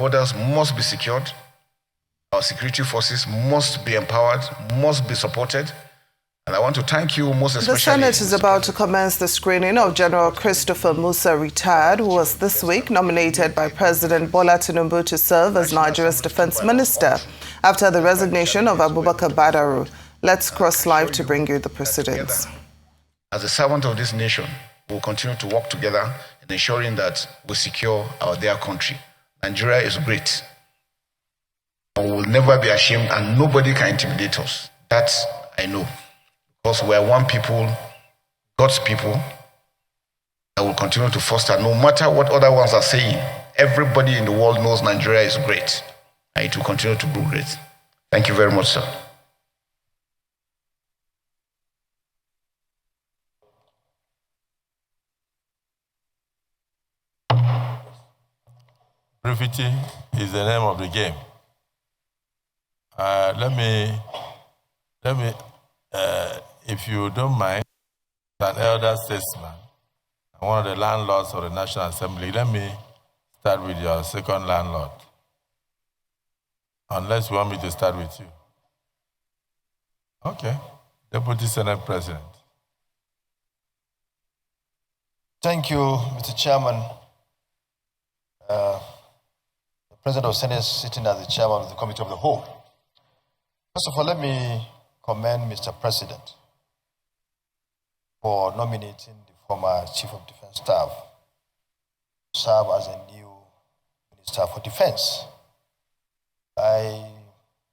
borders must be secured. Our security forces must be empowered, must be supported. And I want to thank you most especially. The Senate is about to commence the screening of General Christopher Musa, retired, who was this week nominated by President Bola Tinubu to serve as Nigeria's defense minister after the resignation of Abubakar Badaru. Let's cross live to bring you the proceedings. As a servant of this nation, we will continue to work together in ensuring that we secure our dear country. Nigeria is great. We will never be ashamed, and nobody can intimidate us. That I know. Because we are one people, God's people, that will continue to foster, no matter what other ones are saying. Everybody in the world knows Nigeria is great, and it will continue to be great. Thank you very much, sir. Brevity is the name of the game. Let me, if you don't mind, an elder statesman, one of the landlords of the National Assembly, let me start with your second landlord. Unless you want me to start with you. Okay. Deputy Senate President. Thank you, Mr. Chairman. The President of the Senate is sitting as the Chairman of the Committee of the Whole. First of all, let me commend Mr. President for nominating the former Chief of Defense Staff to serve as a new Minister for Defense. I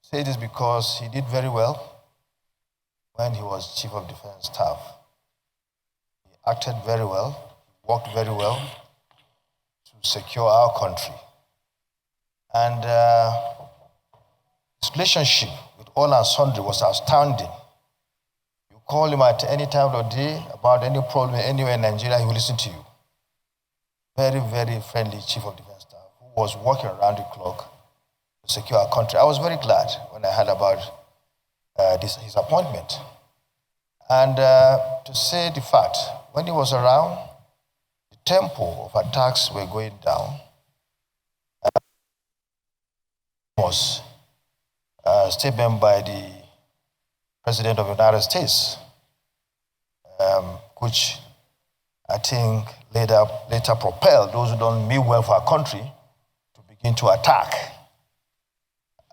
say this because he did very well when he was Chief of Defense Staff. He acted very well, worked very well to secure our country. And his relationship with all and sundry was outstanding. You call him at any time of the day about any problem anywhere in Nigeria, he will listen to you. Very, very friendly Chief of Defense Staff who was working around the clock to secure our country. I was very glad when I heard about his appointment. And to say the fact, when he was around, the tempo of attacks were going down. Was a statement by the President of the United States, which I think later propelled those who don't mean well for our country to begin to attack.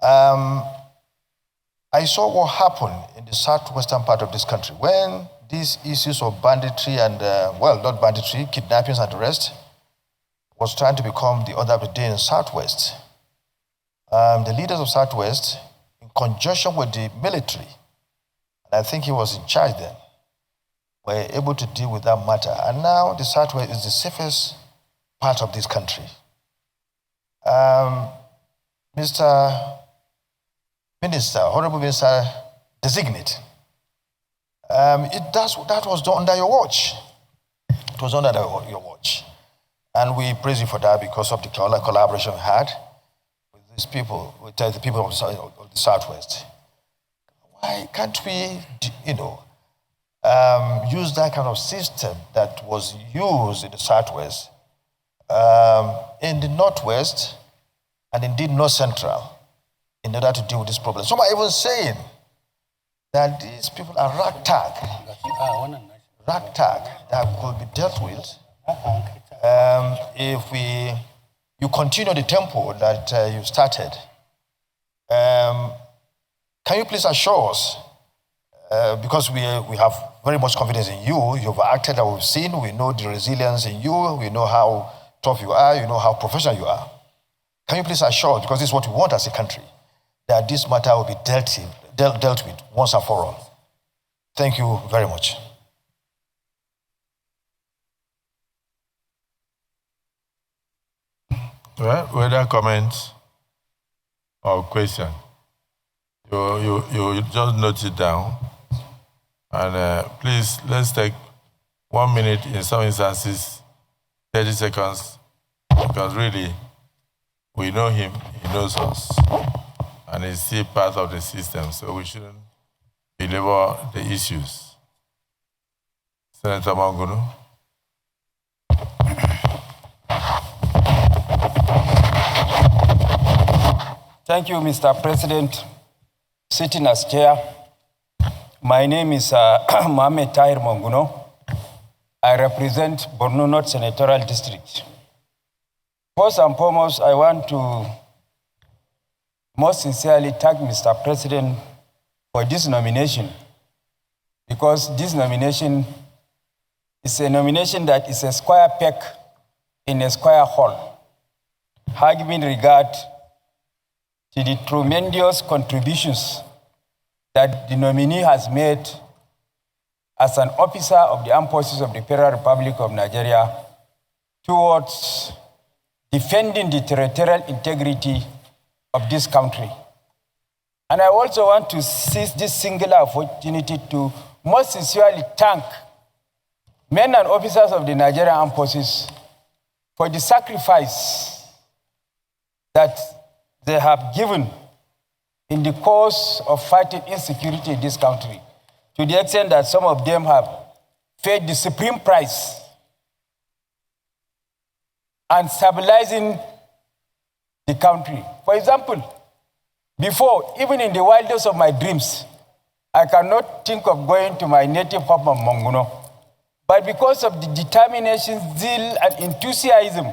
I saw what happened in the southwestern part of this country when these issues of banditry and, well, not banditry, kidnappings and the rest, was trying to become the order of the day in Southwest. The leaders of Southwest, in conjunction with the military, and I think he was in charge then, were able to deal with that matter. And now the Southwest is the safest part of this country. Mr. Minister, Honorable Minister, Designate, that was done under your watch. It was done under your watch. And we praise you for that because of the collaboration we had with these people, with the people of the Southwest. Why can't we, use that kind of system that was used in the Southwest, in the Northwest, and indeed North Central, in order to deal with this problem? Some are even saying that these people are ragtag that could be dealt with if you continue the tempo that you started. Can you please assure us, because we have very much confidence in you, you've acted that we've seen, we know the resilience in you, we know how tough you are, you know how professional you are. Can you please assure us, because this is what we want as a country, that this matter will be dealt with once and for all? Thank you very much. Well, whether comments or question, you just note it down. And please, let's take 1 minute, in some instances, 30 seconds, because really, we know him, he knows us, and he's still part of the system, so we shouldn't belabor the issues. Senator Mangunu. Thank you, Mr. President. Sitting as chair, my name is Mohamed Tahir Monguno. I represent Borno North Senatorial District. First and foremost, I want to most sincerely thank Mr. President for this nomination, because this nomination is a nomination that is a square peg in a square hole, having regard to the tremendous contributions that the nominee has made as an officer of the Armed Forces of the Federal Republic of Nigeria towards defending the territorial integrity of this country. And I also want to seize this singular opportunity to most sincerely thank men and officers of the Nigerian Armed Forces for the sacrifice that they have given in the course of fighting insecurity in this country, to the extent that some of them have paid the supreme price and stabilizing the country. For example, before, even in the wildest of my dreams, I cannot think of going to my native home of Monguno. But because of the determination, zeal, and enthusiasm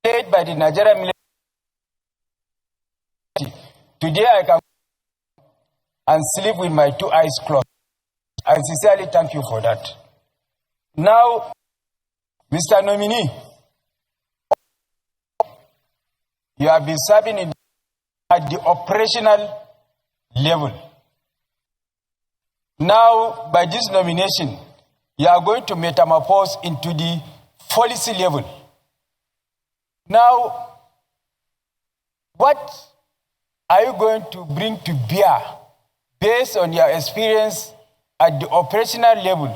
displayed by the Nigerian military, today I can and sleep with my two eyes closed. I sincerely thank you for that. Now, Mr. Nominee, you have been serving at the operational level. Now, by this nomination, you are going to metamorphose into the policy level. Now, what are you going to bring to bear based on your experience at the operational level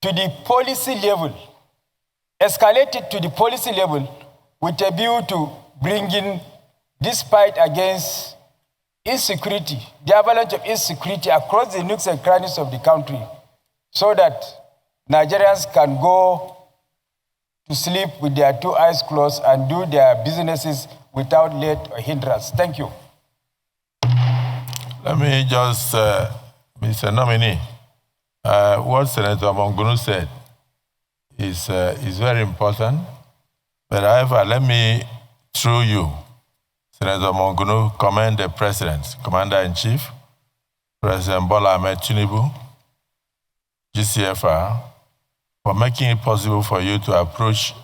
to the policy level, escalated to the policy level with a view to bringing this fight against insecurity, the avalanche of insecurity across the nooks and crannies of the country, so that Nigerians can go to sleep with their two eyes closed and do their businesses without let or hindrance? Thank you. Let me just, Mr. Nominee, what Senator Monguno said is very important. But however, let me, through you, Senator Monguno, commend the President, Commander-in-Chief, President Bola Ahmed Tinubu, GCFR, for making it possible for you to approach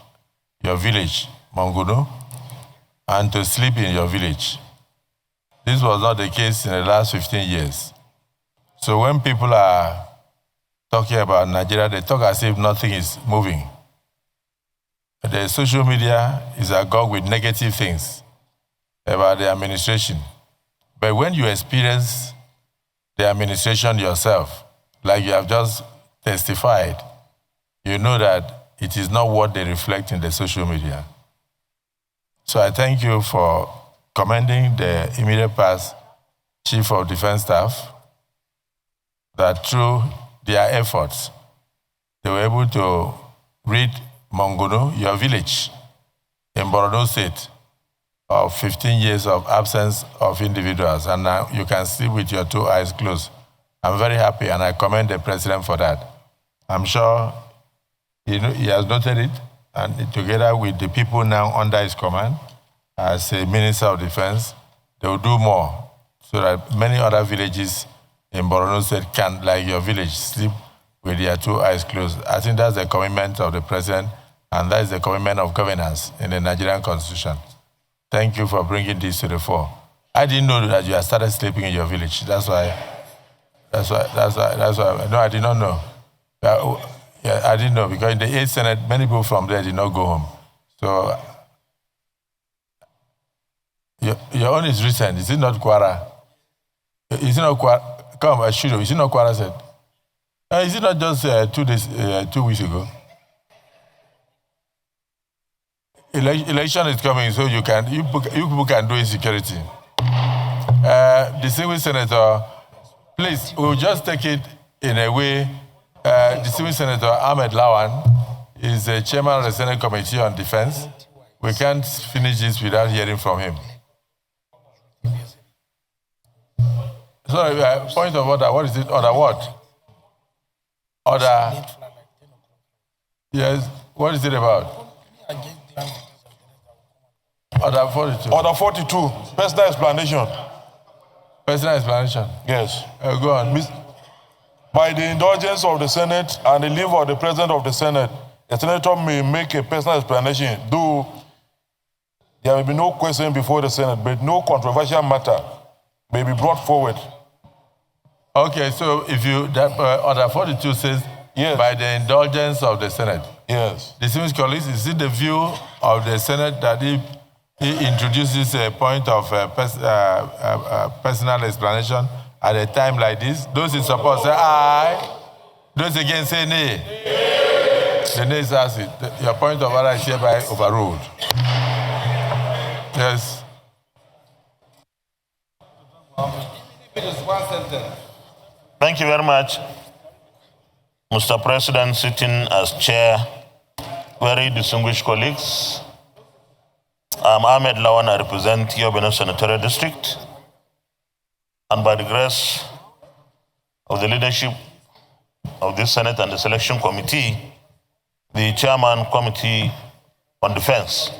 your village, Monguno, and to sleep in your village. This was not the case in the last 15 years. So when people are talking about Nigeria, they talk as if nothing is moving. The social media is agog with negative things about the administration. But when you experience the administration yourself, like you have just testified, you know that it is not what they reflect in the social media. So I thank you for commending the immediate past Chief of Defense Staff, that through their efforts, they were able to rid Monguno, your village, in Borno State, of 15 years of absence of individuals. And now you can sleep with your two eyes closed. I'm very happy, and I commend the President for that. I'm sure he has noted it, and together with the people now under his command, as a Minister of Defense, they will do more so that many other villages in Borno State can, like your village, sleep with their two eyes closed. I think that's the commitment of the President, and that is the commitment of governance in the Nigerian Constitution. Thank you for bringing this to the fore. I didn't know that you had started sleeping in your village. That's why. No, I did not know. Yeah, I didn't know, because in the 8th Senate, many people from there did not go home. So, your own is recent. Is it not Kwara? Is it not Kwara? Come, I should have. Is it not Kwara said? Is it not just 2 weeks ago? Election is coming, so you people can do insecurity. Distinguished Senator, please, we'll just take it in a way. Distinguished Senator Ahmed Lawan is the chairman of the Senate Committee on Defense. We can't finish this without hearing from him. Sorry, point of order. What is it? Order what? Order. Yes. What is it about? Order 42. Order 42. Personal explanation. Personal explanation. Yes. Go on. By the indulgence of the Senate and the leave of the President of the Senate, the Senator may make a personal explanation, though there may be no question before the Senate, but no controversial matter may be brought forward. Okay, so if you, Order 42 says, yes, by the indulgence of the Senate. Yes. Distinguished colleagues, is it the view of the Senate that he introduces a point of personal explanation at a time like this? Those in support say aye. Those against say nay. The nays ask it. Your point of order is hereby overruled. Yes. Thank you very much, Mr. President, sitting as chair. Very distinguished colleagues. I'm Ahmed Lawan. I represent Yobe Senatorial District. And by the grace of the leadership of this Senate and the Selection Committee, the Chairman Committee on Defense.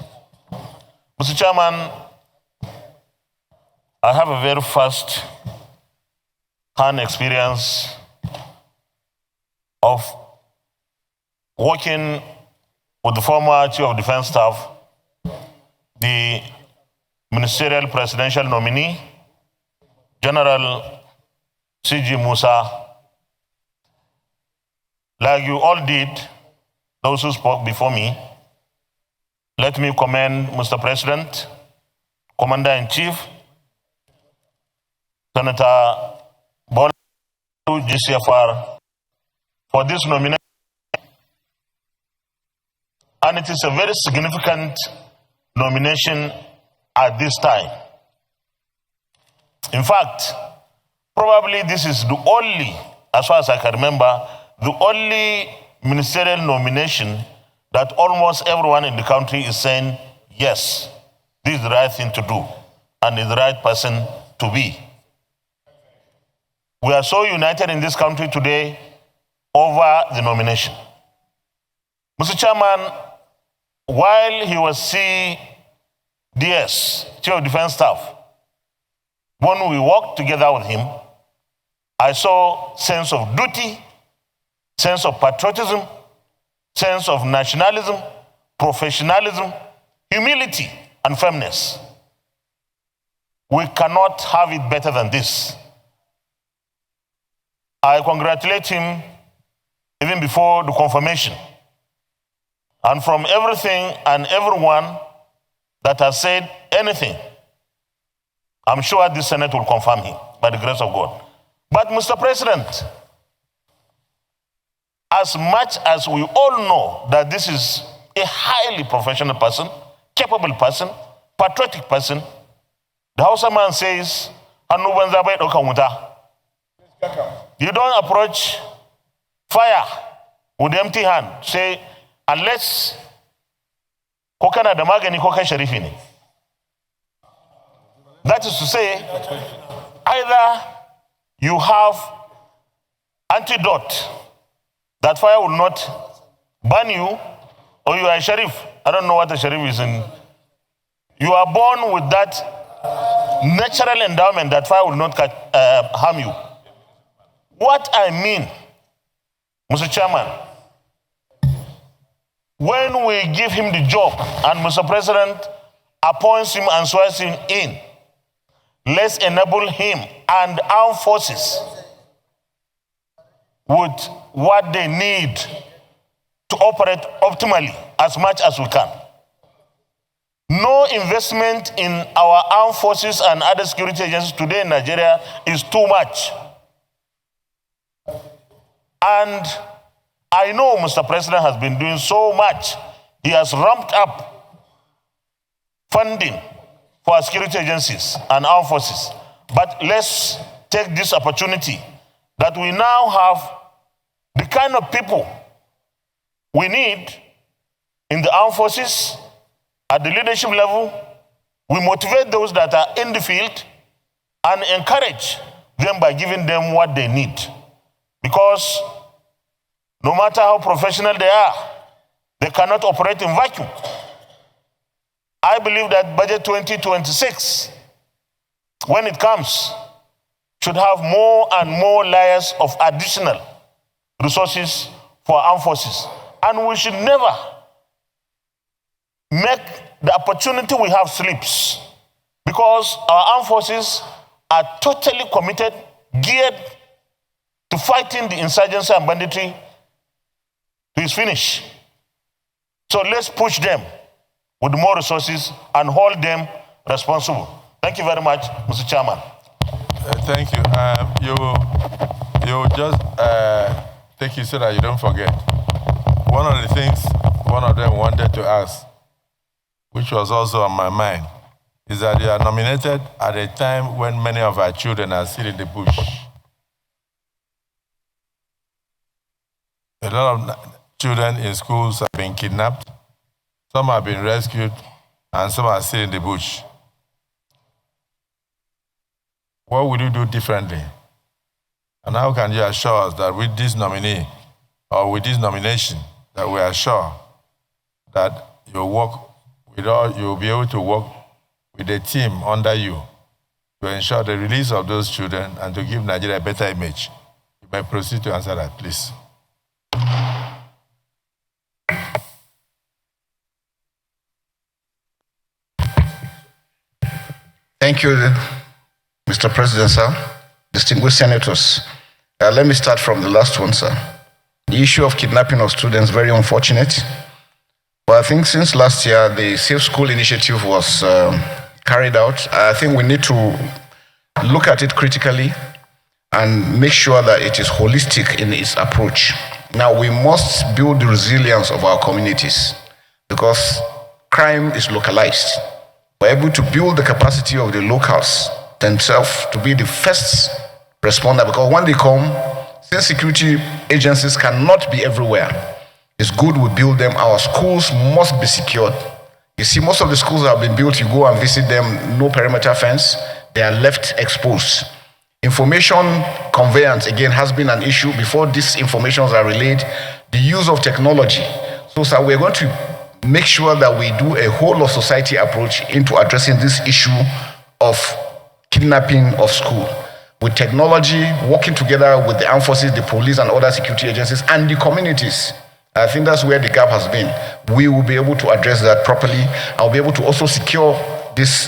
Mr. Chairman, I have a very first-hand experience of working with the former Chief of Defense Staff, the Ministerial Presidential Nominee, General C.G. Musa. Like you all did, those who spoke before me, let me commend Mr. President, Commander-in-Chief, Senator Bola GCFR, for this nomination. And it is a very significant nomination at this time. In fact, probably this is the only, as far as I can remember, the only ministerial nomination that almost everyone in the country is saying, yes, this is the right thing to do and is the right person to be. We are so united in this country today over the nomination. Mr. Chairman, while he was CDS, Chief of Defense Staff, when we worked together with him, I saw sense of duty, sense of patriotism, sense of nationalism, professionalism, humility, and firmness. We cannot have it better than this. I congratulate him even before the confirmation. And from everything and everyone that has said anything, I'm sure this Senate will confirm him by the grace of God. But Mr. President, as much as we all know that this is a highly professional person, capable person, patriotic person, the Hausa man says, you don't approach fire with empty hand. Say, unless kokana da magani ko kai sharifi ne. That is to say, either you have antidote that fire will not burn you, or you are a sheriff. I don't know what a sheriff is in. You are born with that natural endowment that fire will not harm you. What I mean, Mr. Chairman, when we give him the job and Mr. President appoints him and swears him in, let's enable him and armed forces with what they need to operate optimally as much as we can. No investment in our armed forces and other security agencies today in Nigeria is too much. And I know Mr. President has been doing so much. He has ramped up funding for our security agencies and armed forces. But let's take this opportunity that we now have the kind of people we need in the armed forces at the leadership level. We motivate those that are in the field and encourage them by giving them what they need. Because no matter how professional they are, they cannot operate in vacuum. I believe that budget 2026, when it comes, should have more and more layers of additional resources for armed forces. And we should never make the opportunity we have slips, because our armed forces are totally committed, geared to fighting the insurgency and banditry to its finish. So let's push them with more resources and hold them responsible. Thank you very much, Mr. Chairman. Thank you. You just take it so that you don't forget. One of the things one of them wanted to ask, which was also on my mind, is that you are nominated at a time when many of our children are still in the bush. A lot of children in schools have been kidnapped, some have been rescued, and some are still in the bush. What would you do differently? And how can you assure us that with this nominee, or with this nomination, that we are sure that you'll be able to work with a team under you to ensure the release of those children and to give Nigeria a better image? You may proceed to answer that, please. Thank you, Mr. President, sir. Distinguished senators. Let me start from the last one, sir. The issue of kidnapping of students, very unfortunate. But I think since last year, the Safe School Initiative was carried out. I think we need to look at it critically and make sure that it is holistic in its approach. Now, we must build the resilience of our communities because crime is localized. We're able to build the capacity of the locals themselves to be the first responder, because when they come, since security agencies cannot be everywhere, it's good we build them. Our schools must be secured. You see, most of the schools that have been built, you go and visit them, no perimeter fence, they are left exposed. Information conveyance, again, has been an issue. Before these informations are relayed, the use of technology. So, sir, we're going to make sure that we do a whole of society approach into addressing this issue of kidnapping of school. With technology, working together with the armed forces, the police and other security agencies and the communities. I think that's where the gap has been. We will be able to address that properly. I'll be able to also secure these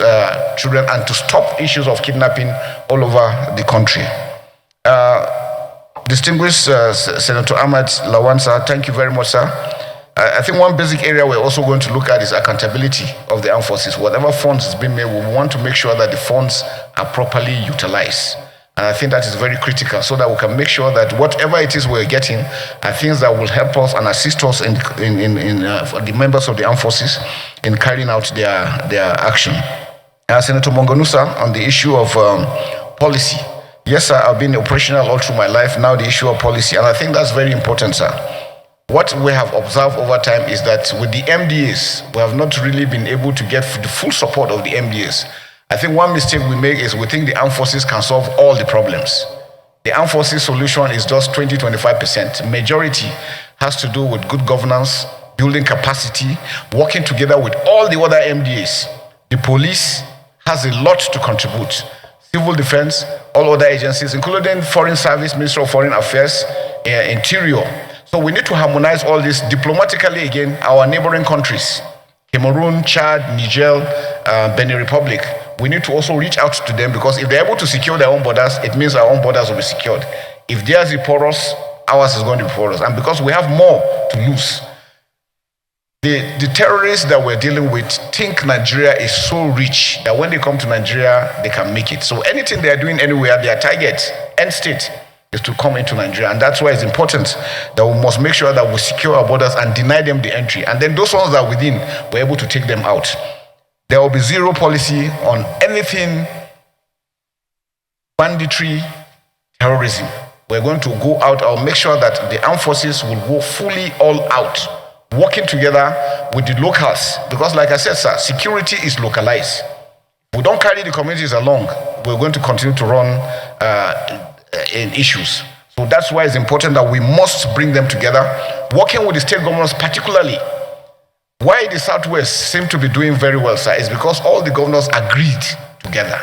children and to stop issues of kidnapping all over the country. Distinguished Senator Ahmed Lawan, sir, thank you very much, sir. I think one basic area we're also going to look at is accountability of the armed forces. Whatever funds is being made, we want to make sure that the funds are properly utilized. And I think that is very critical so that we can make sure that whatever it is we're getting are things that will help us and assist us in the members of the armed forces in carrying out their action. Senator Mongonusa, on the issue of policy. Yes, sir, I've been operational all through my life. Now the issue of policy, and I think that's very important, sir. What we have observed over time is that with the MDAs, we have not really been able to get the full support of the MDAs. I think one mistake we make is we think the armed forces can solve all the problems. The armed forces solution is just 20-25%. Majority has to do with good governance, building capacity, working together with all the other MDAs. The police has a lot to contribute. Civil defense, all other agencies, including Foreign Service, Ministry of Foreign Affairs, Interior. So we need to harmonize all this diplomatically, again, our neighboring countries, Cameroon, Chad, Niger, Benin Republic. We need to also reach out to them because if they're able to secure their own borders, it means our own borders will be secured. If theirs is porous, ours is going to be porous. And because we have more to lose, the terrorists that we're dealing with think Nigeria is so rich that when they come to Nigeria, they can make it. So anything they are doing anywhere, their target, end state, is to come into Nigeria. And that's why it's important that we must make sure that we secure our borders and deny them the entry. And then those ones that are within, we're able to take them out. There will be zero policy on anything banditry, terrorism. We're going to go out. I'll make sure that the armed forces will go fully all out, working together with the locals. Because like I said, sir, security is localized. We don't carry the communities along. We're going to continue to run in issues. So that's why it's important that we must bring them together, working with the state governors particularly. Why the Southwest seem to be doing very well, sir, is because all the governors agreed together.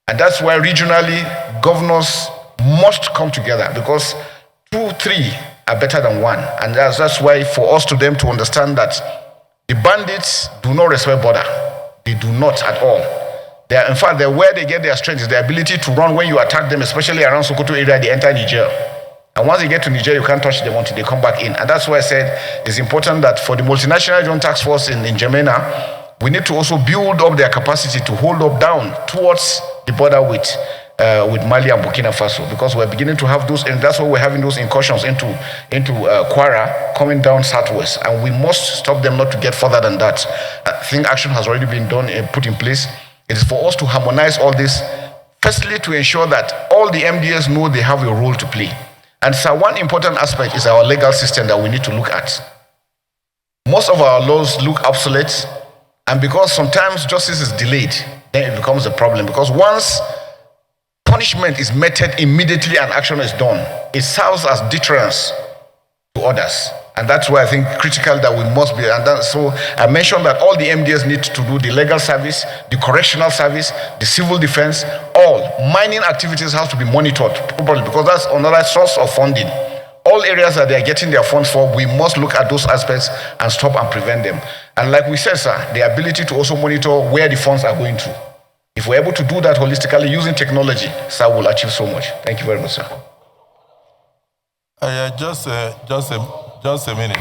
And that's why regionally, governors must come together, because 2, 3 are better than one. And that's why for us to them to understand that the bandits do not respect border. They do not at all. They are, in fact, where they get their strength is their ability to run when you attack them, especially around Sokoto area. They enter Niger. And once they get to Niger, you can't touch them until they come back in. And that's why I said it's important that for the multinational joint task force in N'Djamena, we need to also build up their capacity to hold up down towards the border with Mali and Burkina Faso, because we're beginning to have those, and that's why we're having those incursions into Kwara coming down southwest, and we must stop them not to get further than that. I think action has already been done and put in place. It is for us to harmonize all this, firstly to ensure that all the MDS know they have a role to play. And so one important aspect is our legal system that we need to look at. Most of our laws look obsolete, and because sometimes justice is delayed, then it becomes a problem, because once punishment is meted immediately and action is done, it serves as deterrence to others. And that's why I think critical that we must be. And so I mentioned that all the MDS need to do the legal service, the correctional service, the civil defense, all mining activities have to be monitored properly, because that's another source of funding. All areas that they are getting their funds for, we must look at those aspects and stop and prevent them. And like we said, sir, the ability to also monitor where the funds are going to. If we're able to do that holistically using technology, sir, we'll achieve so much. Thank you very much, sir. Just a minute.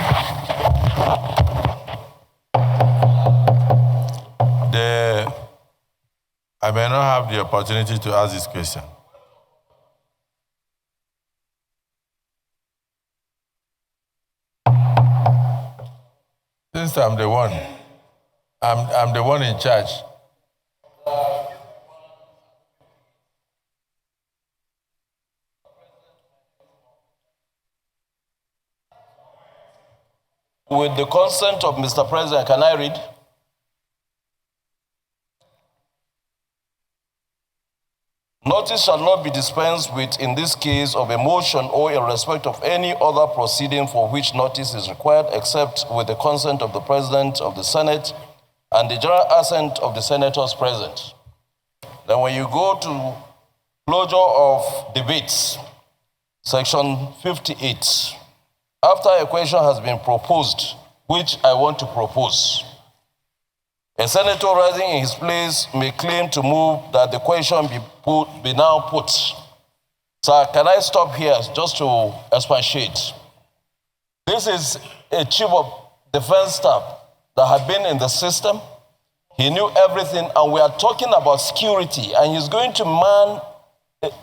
I may not have the opportunity to ask this question. Since I'm the one in charge. With the consent of Mr. President, can I read? Notice shall not be dispensed with in this case of a motion or in respect of any other proceeding for which notice is required, except with the consent of the President of the Senate and the general assent of the senators present. Then when you go to closure of debates, section 58, after a question has been proposed, which I want to propose, a senator rising in his place may claim to move that the question be now put. Sir, can I stop here just to expatiate? This is a chief of defense staff that had been in the system. He knew everything, and we are talking about security, and he's going to man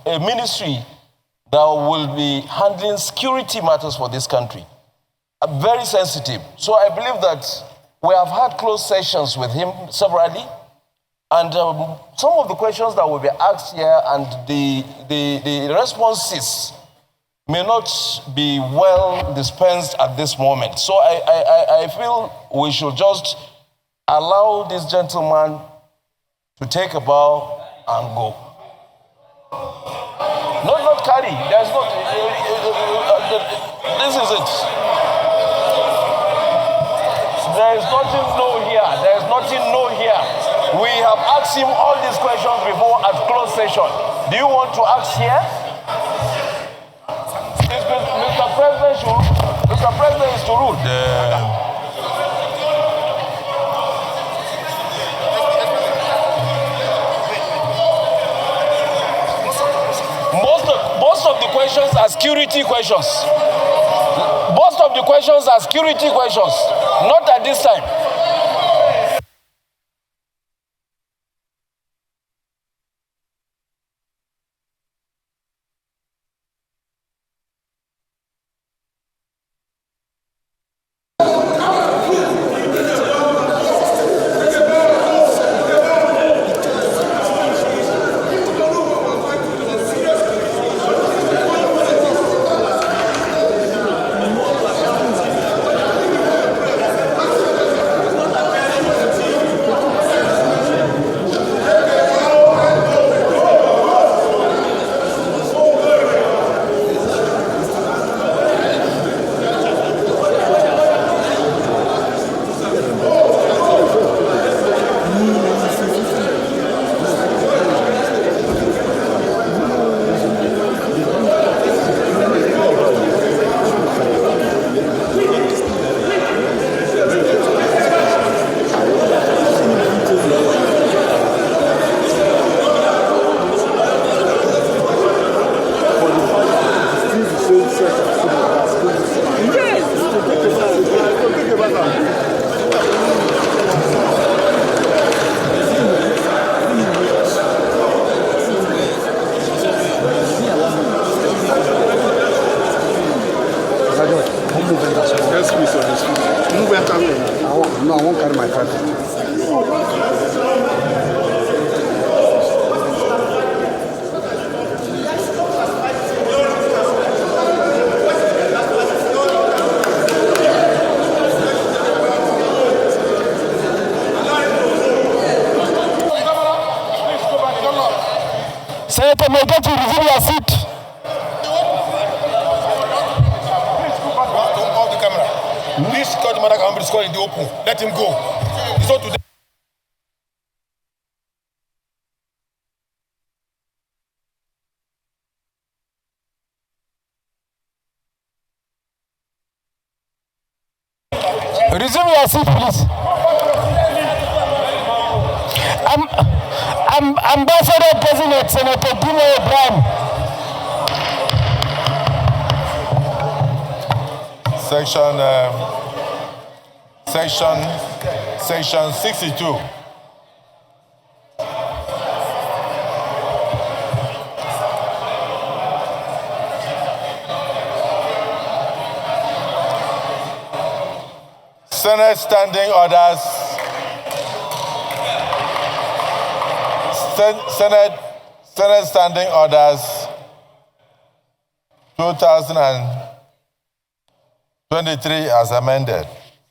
a ministry that will be handling security matters for this country. Very sensitive. So I believe that we have had close sessions with him severally, and some of the questions that will be asked here and the responses may not be well dispensed at this moment. So I feel we should just allow this gentleman to take a bow and go. Not carry. There's not. This is it. There is nothing no here. There is nothing no here. We have asked him all these questions before at closed session. Do you want to ask here? Mr. President is to rule. Most of the questions are security questions. Most of the questions are security questions. Not at this time. No, I won't carry my card. Senator, may I get you to resume your seat? Off the camera. Please call the matter and score in the open. Let him go. It's not today. Resume your seat, please. Ambassador Designate Senator Dino O'Brien. Section 62. Senate standing orders. Senate standing orders 2023 as amended.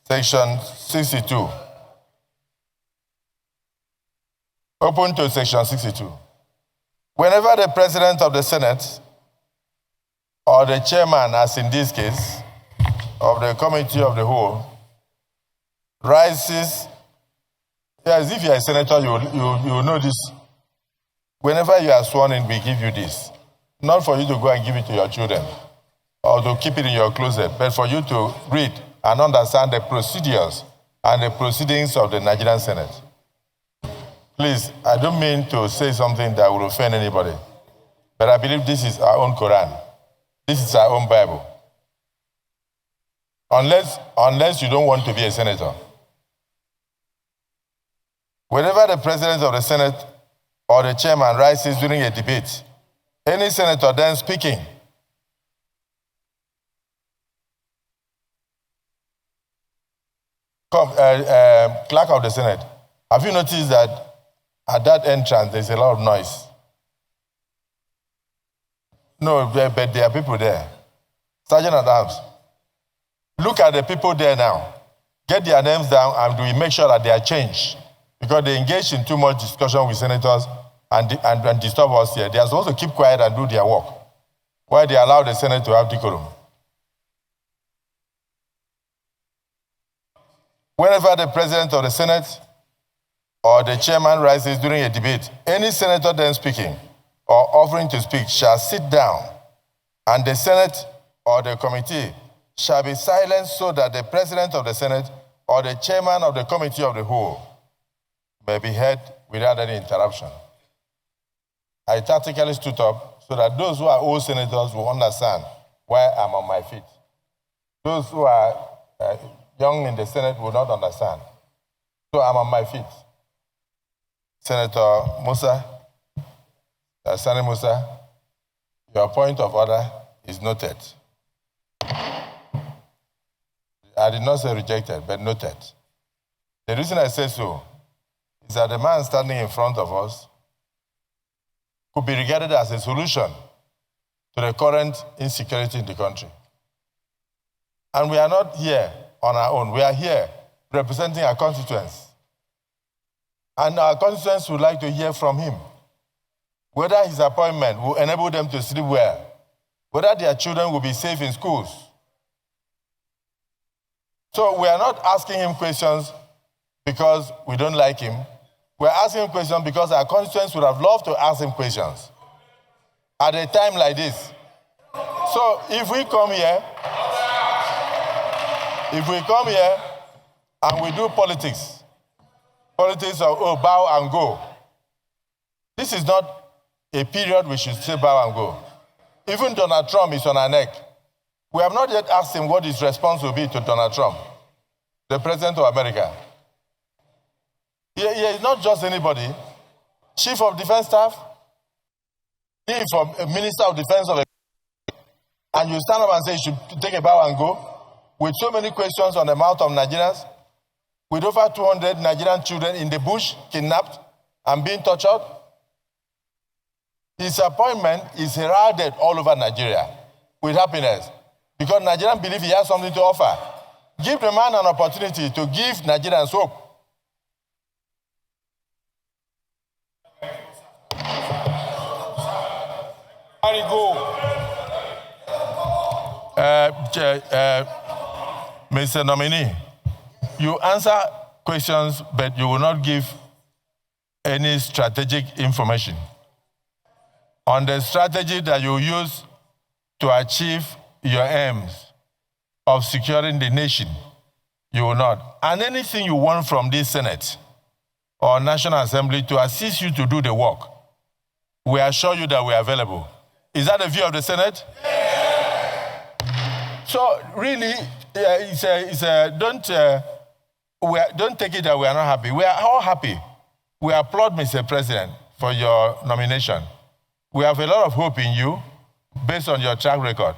Section 62. Open to section 62. Whenever the president of the Senate or the chairman, as in this case, of the committee of the whole, rises, yes, if you are a senator, you know this. Whenever you are sworn in, we give you this. Not for you to go and give it to your children or to keep it in your closet, but for you to read and understand the procedures and the proceedings of the Nigerian Senate. Please, I don't mean to say something that will offend anybody, but I believe this is our own Quran. This is our own Bible. Unless you don't want to be a senator. Whenever the president of the Senate or the chairman rises during a debate, any senator then speaking clerk of the Senate, have you noticed that at that entrance there's a lot of noise? No, but there are people there. Sergeant at Arms, look at the people there now. Get their names down and we make sure that they are changed. Because they engage in too much discussion with senators and disturb us here. They are supposed to keep quiet and do their work, while they allow the Senate to have decorum. Whenever the president of the Senate or the chairman rises during a debate, any senator then speaking or offering to speak shall sit down, and the Senate or the committee shall be silent so that the president of the Senate or the chairman of the committee of the whole may be heard without any interruption. I tactically stood up so that those who are old senators will understand why I'm on my feet. Those who are young in the Senate will not understand. So I'm on my feet. Senator Musa, Sani Musa, your point of order is noted. I did not say rejected, but noted. The reason I say so is that the man standing in front of us could be regarded as a solution to the current insecurity in the country. And we are not here on our own. We are here representing our constituents. And our constituents would like to hear from him whether his appointment will enable them to sleep well, whether their children will be safe in schools. So we are not asking him questions because we don't like him. We're asking him questions because our constituents would have loved to ask him questions at a time like this. So if we come here and we do politics of bow and go, this is not a period we should say bow and go. Even Donald Trump is on our neck. We have not yet asked him what his response will be to Donald Trump, the president of America. He is not just anybody. Chief of Defense Staff, Chief of Minister of Defense of a and you stand up and say you should take a bow and go with so many questions on the mouth of Nigerians. with over 200 Nigerian children in the bush, kidnapped and being tortured. His appointment is heralded all over Nigeria with happiness because Nigerians believe he has something to offer. Give the man an opportunity to give Nigerians hope. Mr. Nominee, you answer questions, but you will not give any strategic information on the strategy that you use to achieve your aims of securing the nation. You will not. And anything you want from this Senate or National Assembly to assist you to do the work, we assure you that we are available. Is that the view of the Senate? So really, don't take it that we are not happy. We are all happy. We applaud, Mr. President, for your nomination. We have a lot of hope in you based on your track record.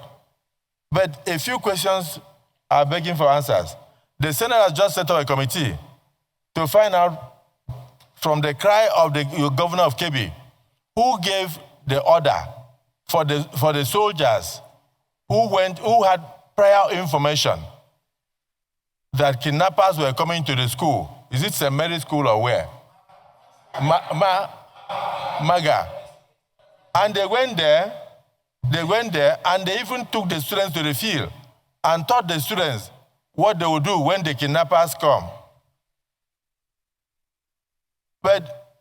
But a few questions are begging for answers. The Senate has just set up a committee to find out from the cry of the governor of Kebbi, who gave the order for the soldiers who had prior information that kidnappers were coming to the school. Is it St. Mary's School or where? Maga. And they went there and they even took the students to the field and taught the students what they would do when the kidnappers come. But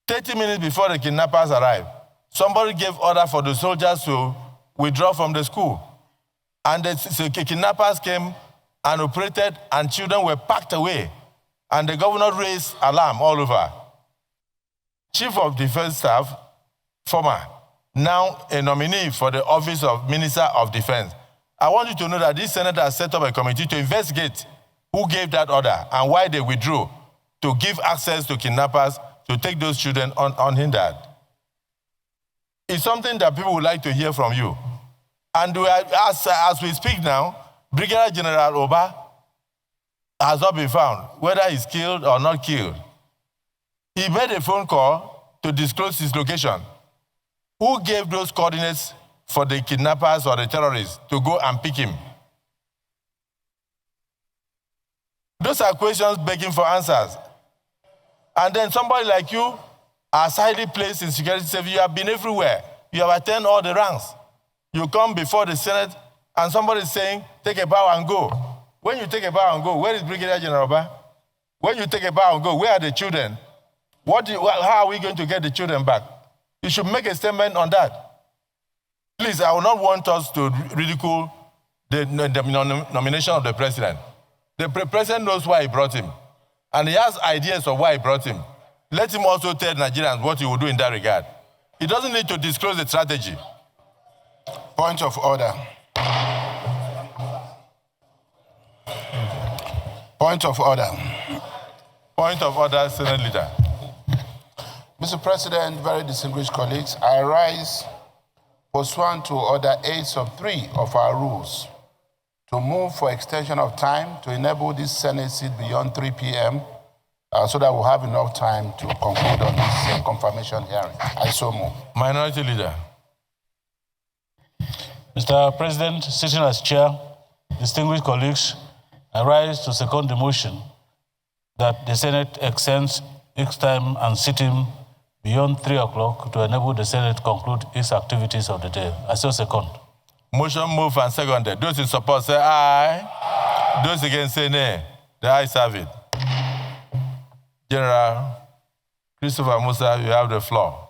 30 minutes before the kidnappers arrived, somebody gave order for the soldiers to withdraw from the school. And the kidnappers came and operated, and children were packed away. And the governor raised alarm all over. Chief of Defense Staff, former, now a nominee for the office of Minister of Defense. I want you to know that this senator has set up a committee to investigate who gave that order and why they withdrew to give access to kidnappers to take those children unhindered. It's something that people would like to hear from you. And as we speak now, Brigadier General Oba has not been found, whether he's killed or not killed. He made a phone call to disclose his location. Who gave those coordinates for the kidnappers or the terrorists to go and pick him? Those are questions begging for answers. And then somebody like you is highly placed in security service. You have been everywhere. You have attained all the ranks. You come before the Senate and somebody is saying, take a bow and go. When you take a bow and go, where is Brigadier General Oba? When you take a bow and go, where are the children? How are we going to get the children back? You should make a statement on that. Please, I will not want us to ridicule the nomination of the president. The president knows why he brought him. And he has ideas of why he brought him. Let him also tell Nigerians what he will do in that regard. He doesn't need to disclose the strategy. Point of order. Point of order. Point of order, Senate Leader. Mr. President, very distinguished colleagues, I rise pursuant to Order 8 sub 3 of our rules to move for extension of time to enable this Senate seat beyond 3 p.m. So that we'll have enough time to conclude on this confirmation hearing. I so move. Minority Leader. Mr. President, sitting as chair, distinguished colleagues, I rise to second the motion that the Senate extends its time and sitting beyond 3 o'clock to enable the Senate to conclude its activities of the day. I so second. Motion moved and seconded. Those in support say aye. Those against say nay. The ayes have it. General Christopher Musa, you have the floor.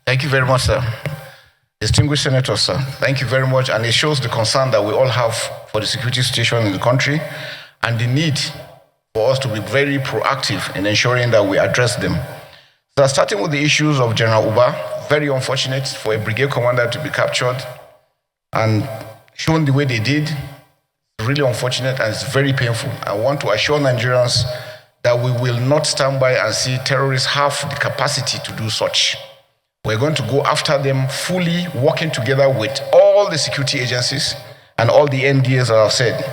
Thank you very much, sir. Distinguished Senator, sir, thank you very much. And it shows the concern that we all have for the security situation in the country and the need for us to be very proactive in ensuring that we address them. So starting with the issues of General Uba, very unfortunate for a brigade commander to be captured and shown the way they did. Really unfortunate and it's very painful. I want to assure Nigerians that we will not stand by and see terrorists have the capacity to do such. We're going to go after them fully, working together with all the security agencies and all the NDAs, as I've said.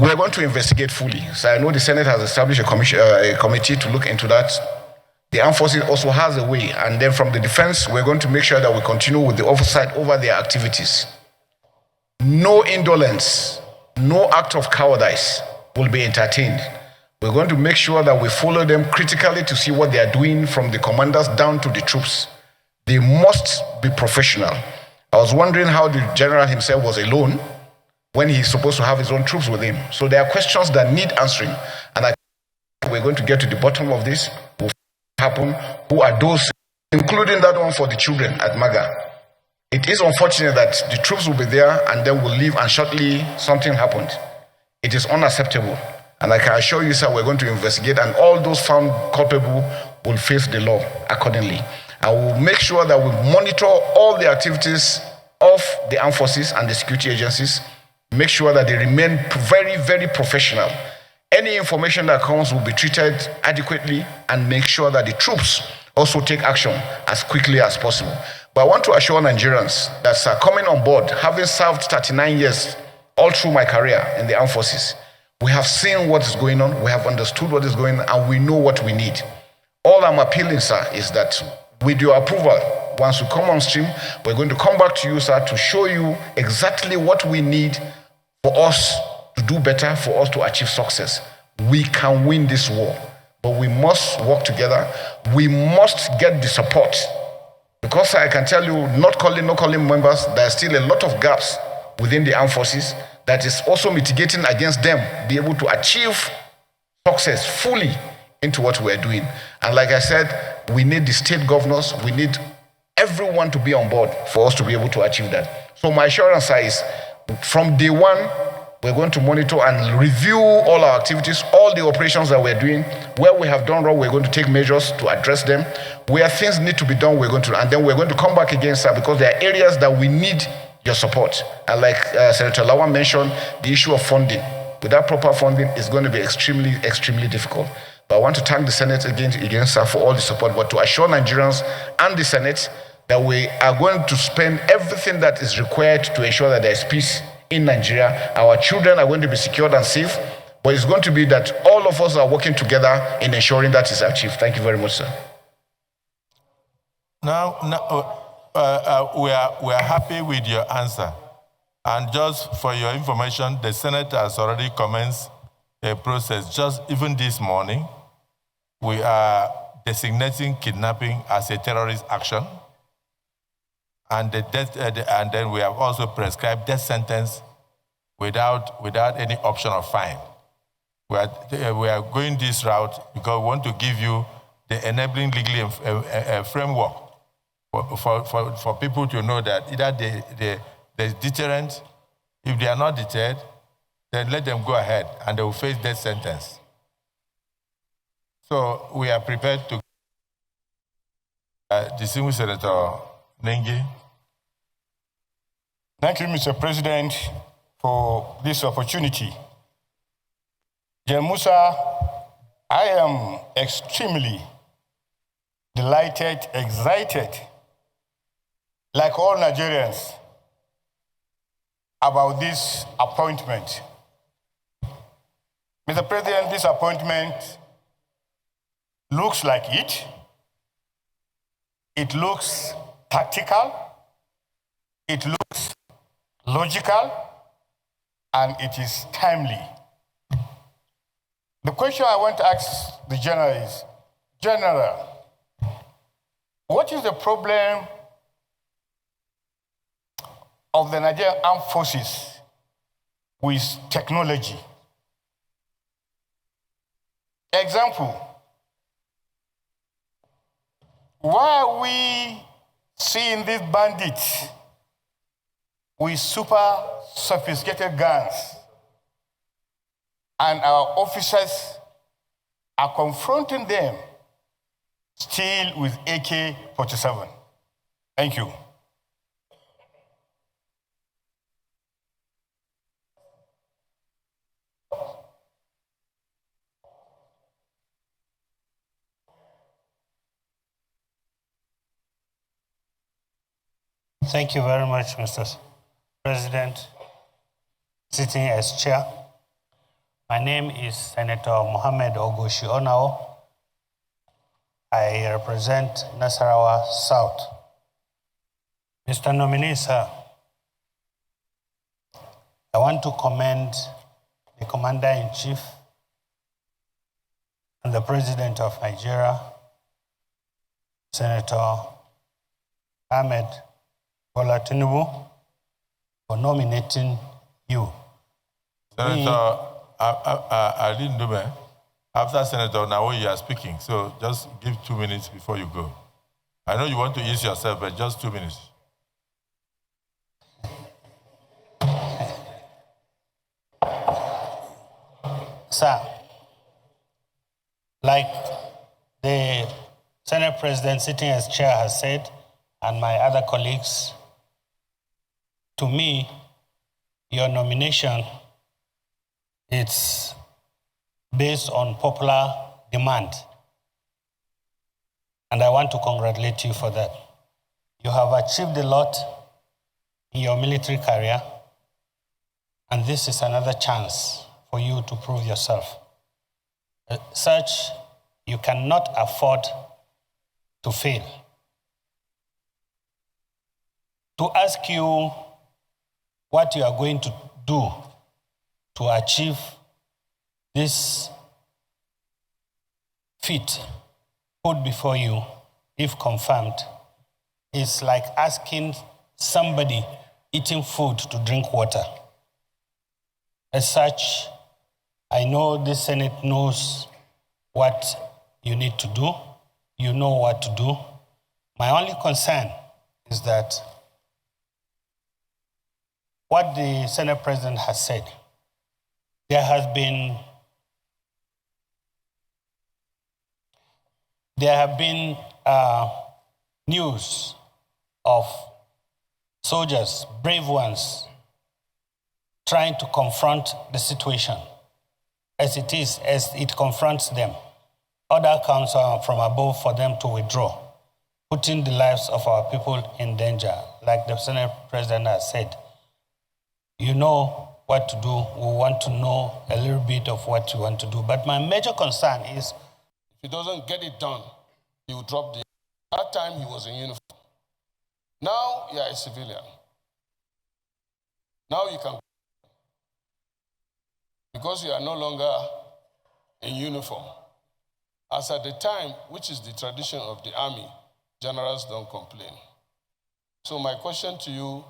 We're going to investigate fully. So I know the Senate has established a committee to look into that. The armed forces also has a way, and then from the defense, we're going to make sure that we continue with the oversight over their activities. No indolence, no act of cowardice will be entertained. We're going to make sure that we follow them critically to see what they are doing from the commanders down to the troops. They must be professional. I was wondering how the general himself was alone when he's supposed to have his own troops with him. So there are questions that need answering, and we're going to get to the bottom of this. What happened? Who are those, including that one for the children at Maga? It is unfortunate that the troops will be there and then will leave and shortly something happened. It is unacceptable. And I can assure you, sir, we're going to investigate, and all those found culpable will face the law accordingly. I will make sure that we monitor all the activities of the armed forces and the security agencies, make sure that they remain very, very professional. Any information that comes will be treated adequately, and make sure that the troops also take action as quickly as possible. But I want to assure Nigerians that, sir, coming on board, having served 39 years all through my career in the armed forces, we have seen what is going on, we have understood what is going on, and we know what we need. All I'm appealing, sir, is that with your approval, once you come on stream, we're going to come back to you, sir, to show you exactly what we need for us to do better, for us to achieve success. We can win this war, but we must work together. We must get the support. Because I can tell you, no calling members, there are still a lot of gaps within the armed forces that is also mitigating against them be able to achieve success fully into what we're doing. And like I said, we need the state governors, we need everyone to be on board for us to be able to achieve that. So my assurance is, from day one, we're going to monitor and review all our activities, all the operations that we're doing. Where we have done wrong, we're going to take measures to address them. Where things need to be done, and then we're going to come back again, sir, because there are areas that we need your support. And like Senator Lawan mentioned, the issue of funding. Without proper funding, it's going to be extremely, extremely difficult. But I want to thank the Senate again, sir, for all the support, but to assure Nigerians and the Senate that we are going to spend everything that is required to ensure that there is peace in Nigeria. Our children are going to be secured and safe, but it's going to be that all of us are working together in ensuring that is achieved. Thank you very much, sir. Now we are happy with your answer. And just for your information, the Senate has already commenced a process. Just even this morning, we are designating kidnapping as a terrorist action. And and then we have also prescribed death sentence without any option of fine. We are going this route because we want to give you the enabling legal framework for people to know that either there's deterrent. If they are not deterred, then let them go ahead and they will face death sentence. So we are prepared to distinguished Senator Nengi. Thank you, Mr. President, for this opportunity. General Musa, I am extremely delighted, excited, like all Nigerians, about this appointment. Mr. President, this appointment looks like it. It looks tactical. It looks logical, and it is timely. The question I want to ask the General is, General, what is the problem of the Nigerian Armed Forces with technology? Example, why are we seeing these bandits with super sophisticated guns and our officers are confronting them still with AK-47? Thank you. Thank you very much, Mr. President, sitting as chair. My name is Senator Mohammed Ogoshi Onao. I represent Nasarawa South. Mr. Nominee, sir, I want to commend the Commander-in-Chief and the President of Nigeria, Senator Ahmed Bola Tinubu, for nominating you. Senator Ali Ndume, after Senator now you are speaking, so just give 2 minutes before you go. I know you want to ease yourself, but just 2 minutes. Sir, like the Senate President sitting as chair has said, and my other colleagues, to me, your nomination, it's based on popular demand. And I want to congratulate you for that. You have achieved a lot in your military career, and this is another chance for you to prove yourself. As such, you cannot afford to fail. To ask you what you are going to do to achieve this feat put before you, if confirmed, is like asking somebody eating food to drink water. As such, I know the Senate knows what you need to do. You know what to do. My only concern is that what the Senate President has said, there have been news of soldiers, brave ones, trying to confront the situation as it is, as it confronts them. Order comes from above for them to withdraw, putting the lives of our people in danger. Like the Senate President has said, you know what to do. We want to know a little bit of what you want to do. But my major concern is, if he doesn't get it done, he will drop the... That time he was in uniform. Now you are a civilian. Now you can... Because you are no longer in uniform. As at the time, which is the tradition of the army, generals don't complain. So my question to you,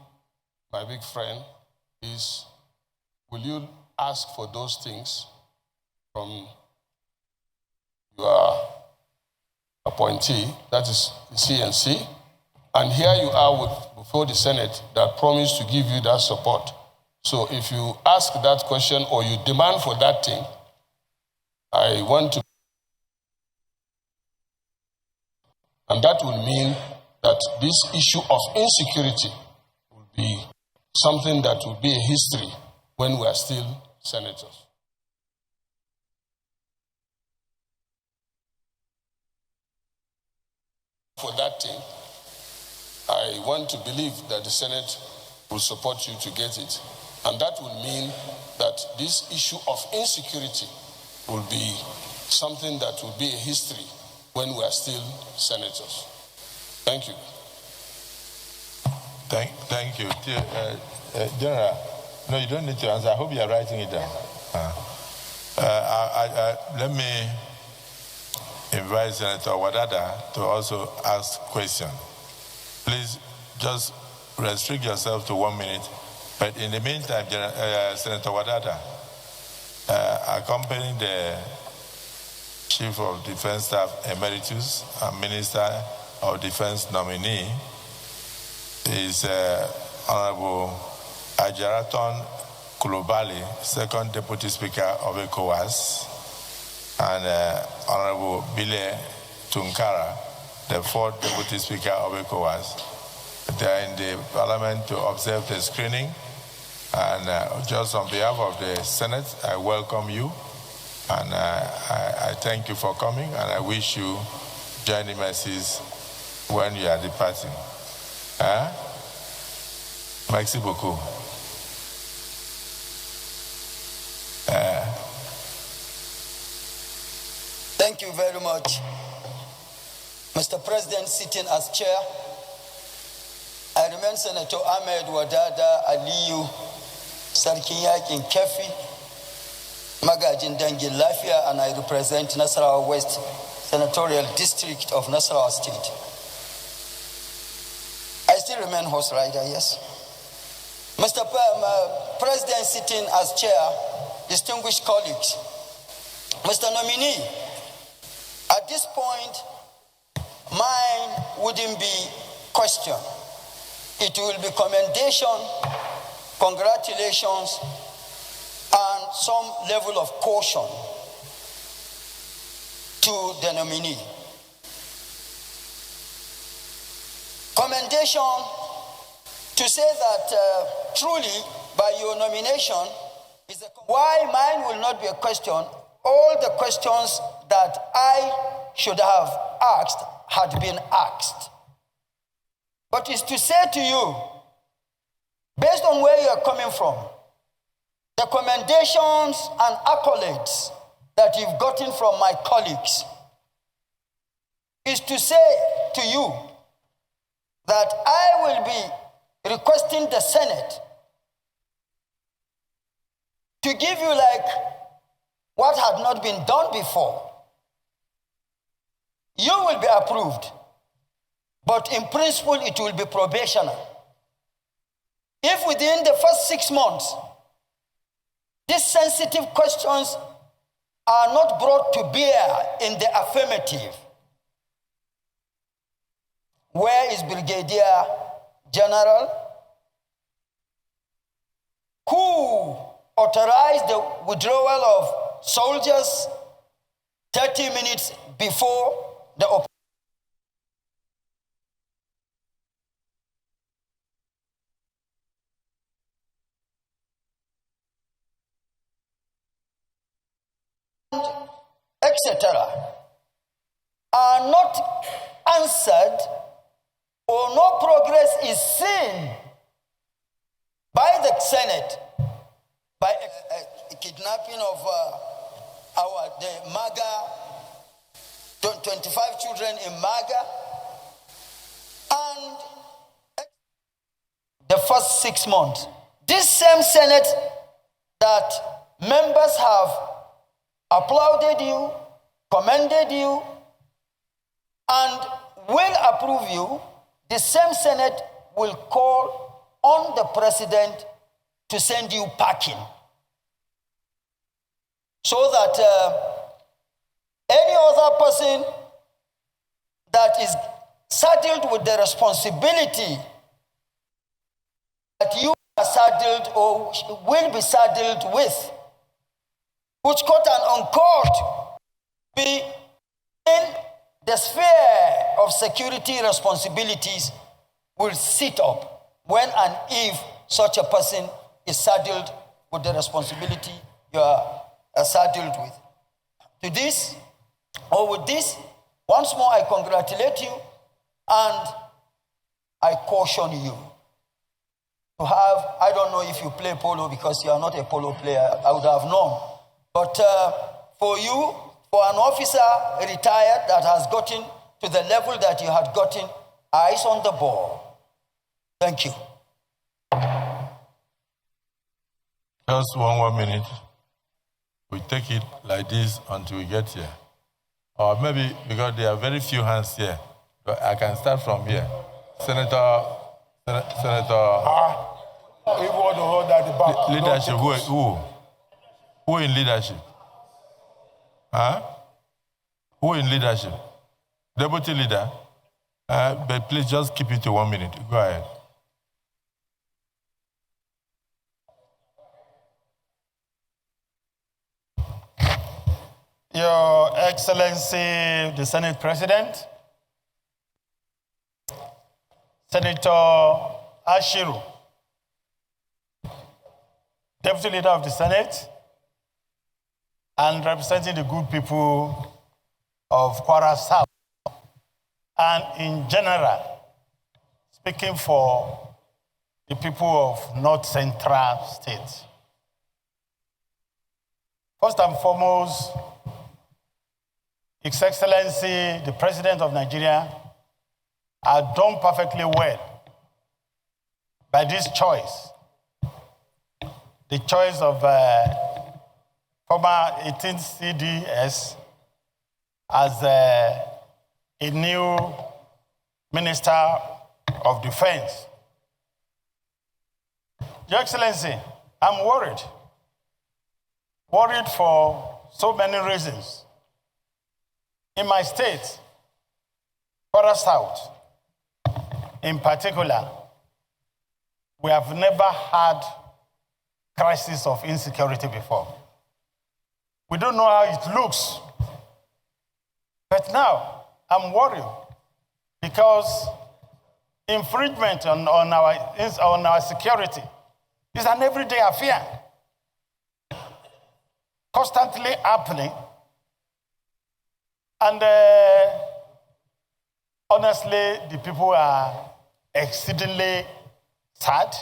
my big friend, is will you ask for those things from your appointee, that is the CNC, and here you are before the Senate that promised to give you that support. So if you ask that question or you demand for that thing, I want to... And that will mean that this issue of insecurity will be something that will be a history when we are still senators. For that thing, I want to believe that the Senate will support you to get it. And that will mean that this issue of insecurity will be something that will be a history when we are still senators. Thank you. Thank you. General, no, you don't need to answer. I hope you are writing it down. Let me invite Senator Wadada to also ask questions. Please just restrict yourself to 1 minute. But in the meantime, Senator Wadada, accompanying the Chief of Defense Staff Emeritus and Minister of Defense nominee is Honorable Ajaraton Kulobali, Second Deputy Speaker of ECOWAS, and Honorable Bile Tunkara, the Fourth Deputy Speaker of ECOWAS. They are in the Parliament to observe the screening. And just on behalf of the Senate, I welcome you. And I thank you for coming, and I wish you journey mercies when you are departing. Merci beaucoup. Thank you very much. Mr. President, sitting as chair, I remain Senator Ahmed Wadada Aliyu, Sarkin Yakin Kefi, Magajin Dangin Lafia, and I represent Nasarawa West Senatorial District of Nasarawa State. I still remain horse rider, yes. Mr. President, sitting as chair, distinguished colleagues, Mr. Nominee, at this point, mine wouldn't be question. It will be commendation, congratulations, and some level of caution to the nominee. Commendation to say that truly by your nomination is why mine will not be a question. All the questions that I should have asked had been asked. But it's to say to you, based on where you are coming from, the commendations and accolades that you've gotten from my colleagues, is to say to you that I will be requesting the Senate to give you like what had not been done before. You will be approved, but in principle it will be probational. If within the first 6 months, these sensitive questions are not brought to bear in the affirmative, where is Brigadier General who authorized the withdrawal of soldiers 30 minutes before the operation? Etc. are not answered, or no progress is seen by the Senate by kidnapping of the MAGA, 25 children in MAGA, and the first 6 months. This same Senate that members have applauded you, commended you, and will approve you, the same Senate will call on the president to send you packing, so that any other person that is saddled with the responsibility that you are saddled or will be saddled with, which quote and unquote be in the sphere of security responsibilities, will sit up when and if such a person is saddled with the responsibility you are saddled with. To this, or with this, once more I congratulate you and I caution you to have, I don't know if you play polo because you are not a polo player, I would have known. But for you, for an officer retired that has gotten to the level that you had gotten, eyes on the ball. Thank you. Just one more minute. We take it like this until we get here. Or maybe because there are very few hands here, but I can start from here. Senator. If you want to hold at the back. Leadership, who in leadership? Huh? Who in leadership? Deputy leader? But please just keep it to 1 minute. Go ahead. Your Excellency, the Senate President, Senator Ashiru, Deputy Leader of the Senate, and representing the good people of Kwara South, and in general, speaking for the people of North Central States. First and foremost, His Excellency, the President of Nigeria, has done perfectly well by this choice. The choice of former 18th CDS as a new Minister of Defense. Your Excellency, I'm worried. Worried for so many reasons. In my state, Kwara South, in particular, we have never had crisis of insecurity before. We don't know how it looks. But now, I'm worried because infringement on our security is an everyday affair, constantly happening. And honestly, the people are exceedingly sad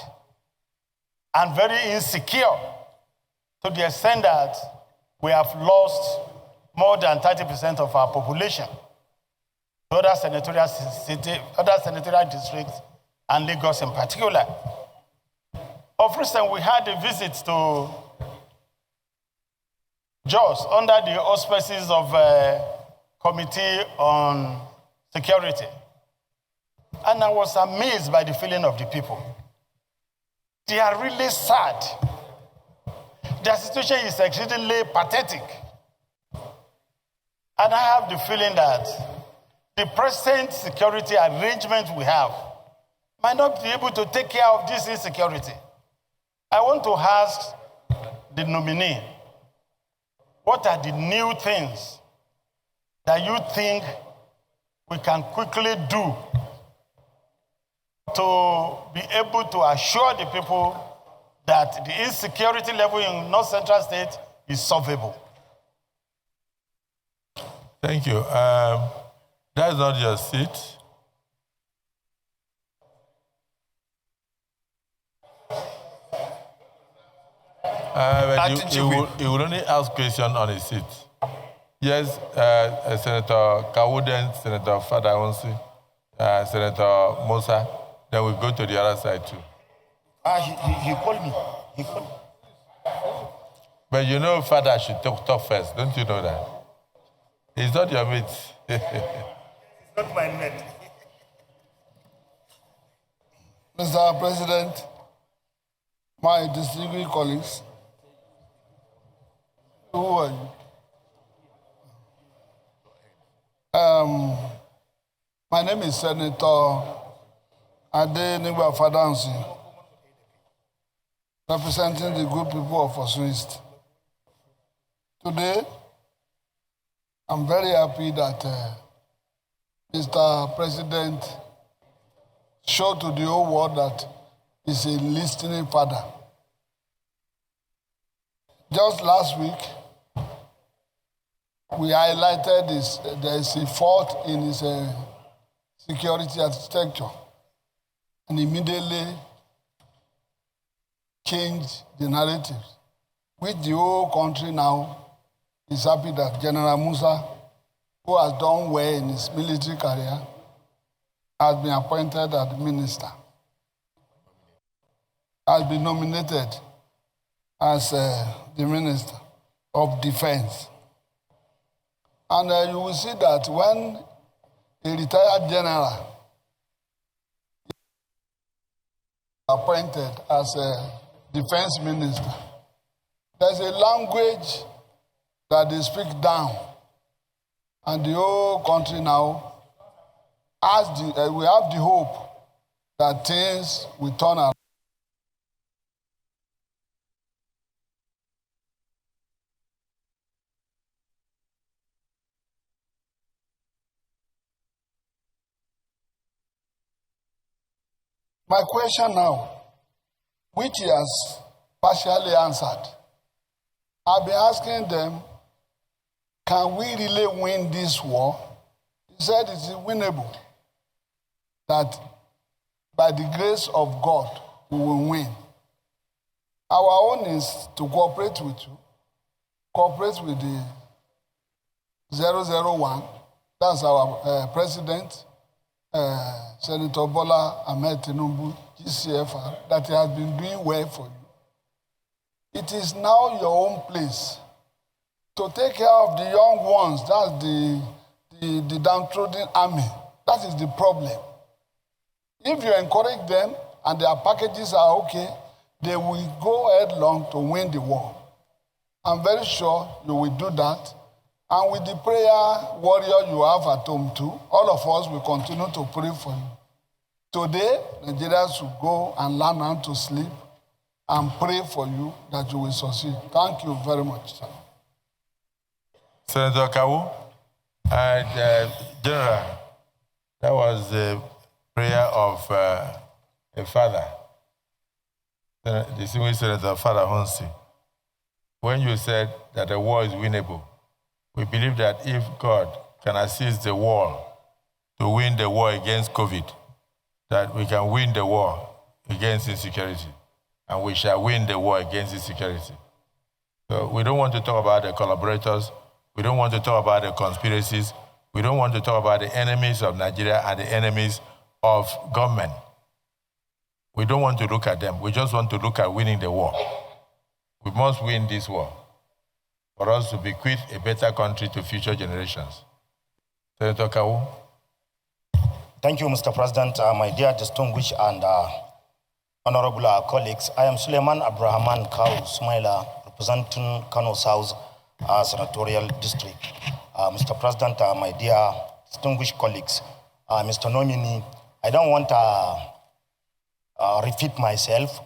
and very insecure to the extent that we have lost more than 30% of our population to other senatorial districts and Lagos in particular. Of recent, we had a visit to Jos under the auspices of Committee on Security. And I was amazed by the feeling of the people. They are really sad. Their situation is exceedingly pathetic. And I have the feeling that the present security arrangement we have might not be able to take care of this insecurity. I want to ask the nominee, what are the new things that you think we can quickly do to be able to assure the people that the insecurity level in North Central State is solvable? Thank you. That's not your seat. But you will only ask question on his seat. Yes, Senator Kawuden, Senator Fada Onsi, Senator Musa. Then we go to the other side too. He called me. He called me. But you know Fada should talk first. Don't you know that? He's not your mate. It's not my mate. Mr. President, my distinguished colleagues, who are you? My name is Senator Adenigba Fadansi, representing the good people of Osun East. Today, I'm very happy that Mr. President showed to the whole world that he's a listening father. Just last week, we highlighted there is a fault in his security architecture, and immediately changed the narrative, which the whole country now is happy that General Musa, who has done well in his military career, has been appointed as minister, has been nominated as the Minister of Defense. And you will see that when a retired general is appointed as a defense minister, there's a language that they speak down. And the whole country now we have the hope that things will turn around. My question now, which he has partially answered, I've been asking them, can we really win this war? He said it's winnable. That by the grace of God, we will win. Our own is to cooperate with you, cooperate with the 001. That's our president, Senator Bola Ahmed Tinubu, GCFR, that he has been doing well for you. It is now your own place to take care of the young ones. That's the downtrodden army. That is the problem. If you encourage them and their packages are okay, they will go headlong to win the war. I'm very sure you will do that. And with the prayer warrior you have at home too, all of us will continue to pray for you. Today, Nigerians should go and learn how to sleep and pray for you that you will succeed. Thank you very much, sir. Senator Kawu and General, that was the prayer of a father, the distinguished Senator Father Honsi. When you said that the war is winnable, we believe that if God can assist the world to win the war against COVID, that we can win the war against insecurity, and we shall win the war against insecurity. So we don't want to talk about the collaborators. We don't want to talk about the conspiracies. We don't want to talk about the enemies of Nigeria and the enemies of government. We don't want to look at them. We just want to look at winning the war. We must win this war for us to bequeath a better country to future generations. Senator Kawu. Thank you, Mr. President. My dear distinguished and honorable colleagues, I am Suleiman Abrahaman Kawu Smaila, representing Kano South Senatorial District. Mr. President, my dear distinguished colleagues, Mr. Nominee, I don't want to repeat myself,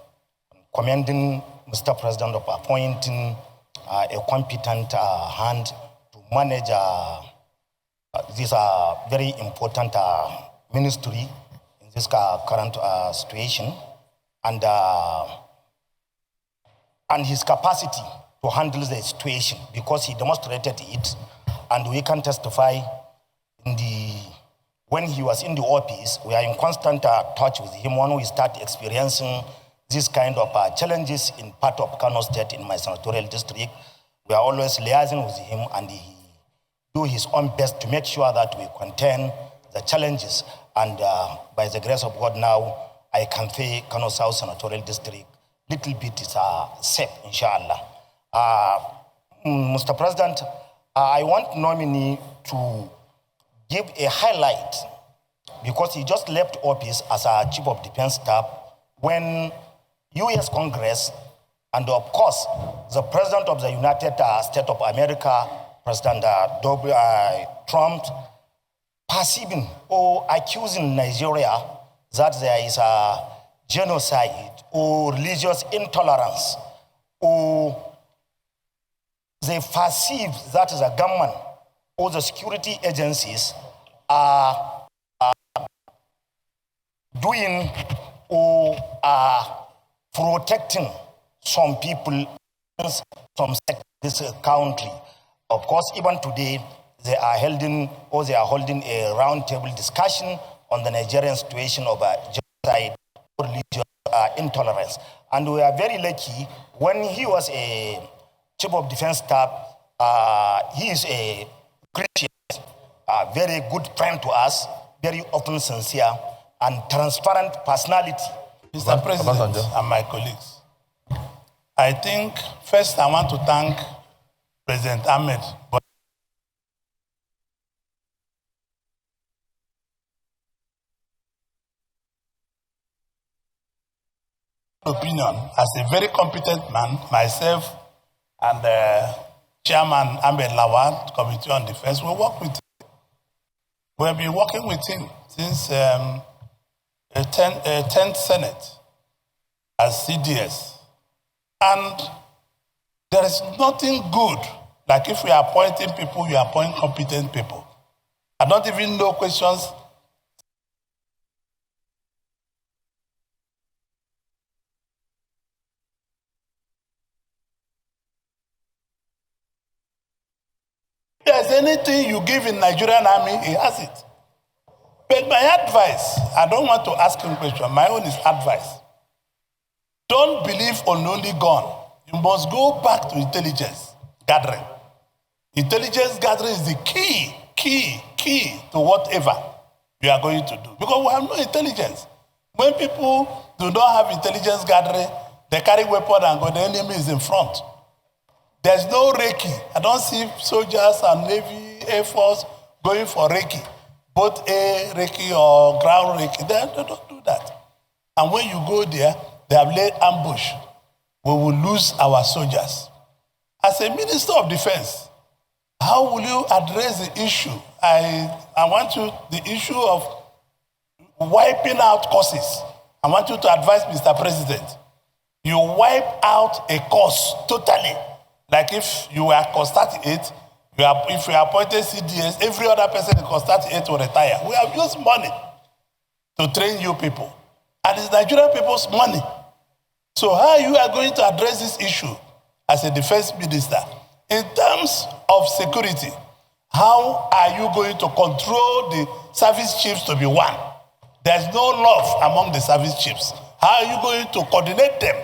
commending Mr. President of appointing a competent hand to manage this very important ministry in this current situation, and his capacity to handle the situation, because he demonstrated it, and we can testify when he was in the office. We are in constant touch with him when we start experiencing this kind of challenges in part of Kano State in my senatorial district. We are always liaising with him, and he do his own best to make sure that we contain the challenges. And by the grace of God now, I can say Kano South Senatorial District little bit is safe, inshallah. Mr. President, I want nominee to give a highlight, because he just left office as a Chief of Defense Staff when U.S. Congress and, of course, the President of the United States of America, President Trump, perceiving or accusing Nigeria that there is a genocide or religious intolerance, or they perceive that the government or the security agencies are doing or are protecting some people, some sectors in this country. Of course, even today, they are holding a roundtable discussion on the Nigerian situation of genocide or religious intolerance. And we are very lucky, when he was a Chief of Defense Staff, he is a Christian, a very good friend to us, very often sincere and transparent personality. Mr. President and my colleagues, I think first I want to thank President Ahmed opinion as a very competent man, myself and Chairman Ahmed Lawan, Committee on Defense, we work with him. We have been working with him since the 10th Senate as CDS. And there is nothing good like if we are appointing people, we appoint competent people. I don't even know questions. If there's anything you give in Nigerian army, he has it. But my advice, I don't want to ask him a question. My own is advice. Don't believe on only gun. You must go back to intelligence gathering. Intelligence gathering is the key to whatever we are going to do. Because we have no intelligence. When people do not have intelligence gathering, they carry weapon and go, the enemy is in front. There's no recce. I don't see soldiers and Navy, Air Force going for recce. Both air recce or ground recce. They don't do that. And when you go there, they have laid ambush. We will lose our soldiers. As a Minister of Defense, how will you address the issue? I want you, the issue of wiping out causes. I want you to advise Mr. President. You wipe out a cause totally. Like if you were cause 38, if you appointed CDS, every other person in cause 38 will retire. We have used money to train you people. And it's Nigerian people's money. So how you are going to address this issue as a defense minister? In terms of security, how are you going to control the service chiefs to be one? There's no love among the service chiefs. How are you going to coordinate them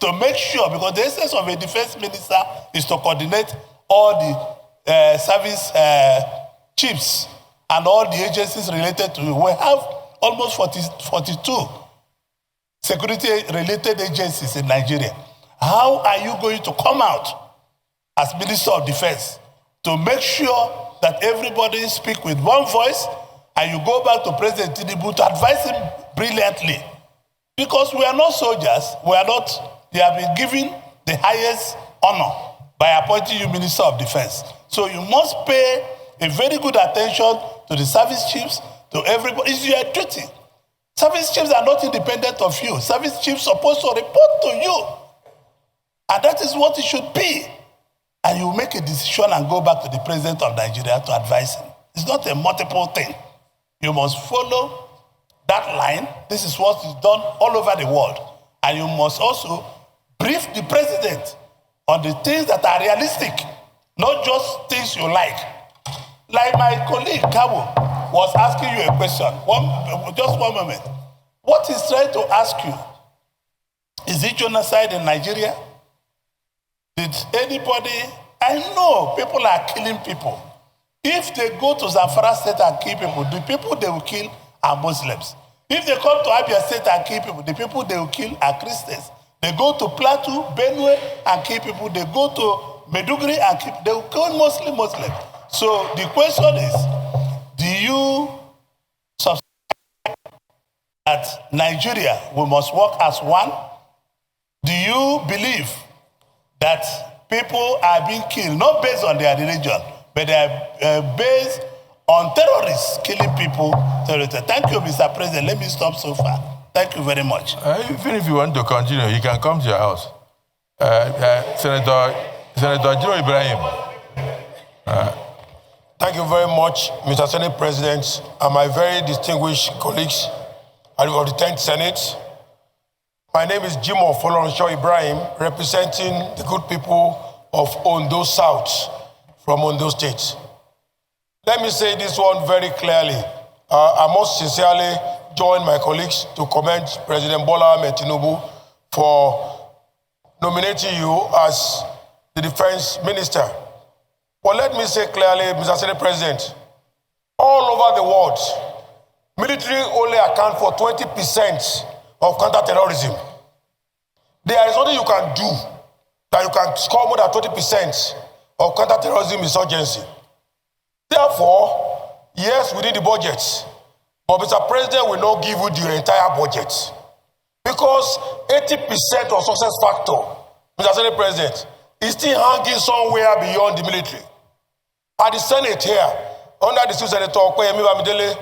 to make sure, because the essence of a defense minister is to coordinate all the service chiefs and all the agencies related to it. We have almost 42 security-related agencies in Nigeria. How are you going to come out as Minister of Defense to make sure that everybody speaks with one voice and you go back to President Tinubu to advise him brilliantly? Because we are not soldiers, you have been given the highest honor by appointing you Minister of Defense. So you must pay a very good attention to the service chiefs, to everybody. It's your duty. Service chiefs are not independent of you. Service chiefs are supposed to report to you. And that is what it should be. And you make a decision and go back to the President of Nigeria to advise him. It's not a multiple thing. You must follow that line. This is what is done all over the world. And you must also brief the President on the things that are realistic, not just things you like. Like my colleague, Kawo, was asking you a question. Just one moment. What he's trying to ask you, is it genocide in Nigeria? Did anybody, I know people are killing people. If they go to Zamfara State and kill people, the people they will kill are Muslims. If they come to Abia State and kill people, the people they will kill are Christians. They go to Plateau, Benue and kill people. They go to Meduguri and kill, they will kill Muslims. So the question is, do you subscribe that Nigeria, we must work as one? Do you believe that people are being killed, not based on their religion, but they are based on terrorists killing people? Thank you, Mr. President. Let me stop so far. Thank you very much. Even if you want to continue, you can come to your house. Senator Joe Ibrahim. Thank you very much, Mr. Senate President, and my very distinguished colleagues of the 10th Senate. My name is Jimo Folorunso Ibrahim, representing the good people of Ondo South from Ondo State. Let me say this one very clearly. I most sincerely join my colleagues to commend President Bola Ahmed Tinubu for nominating you as the Defense Minister. But let me say clearly, Mr. Senate President, all over the world, military only account for 20% of counterterrorism. There is nothing you can do that you can score more than 20% of counterterrorism insurgency. Therefore, yes, we need the budget, but Mr. President will not give you the entire budget. Because 80% of success factor, Mr. Senate President, is still hanging somewhere beyond the military. At the Senate here, under the Senator Okoyemi Bamidele,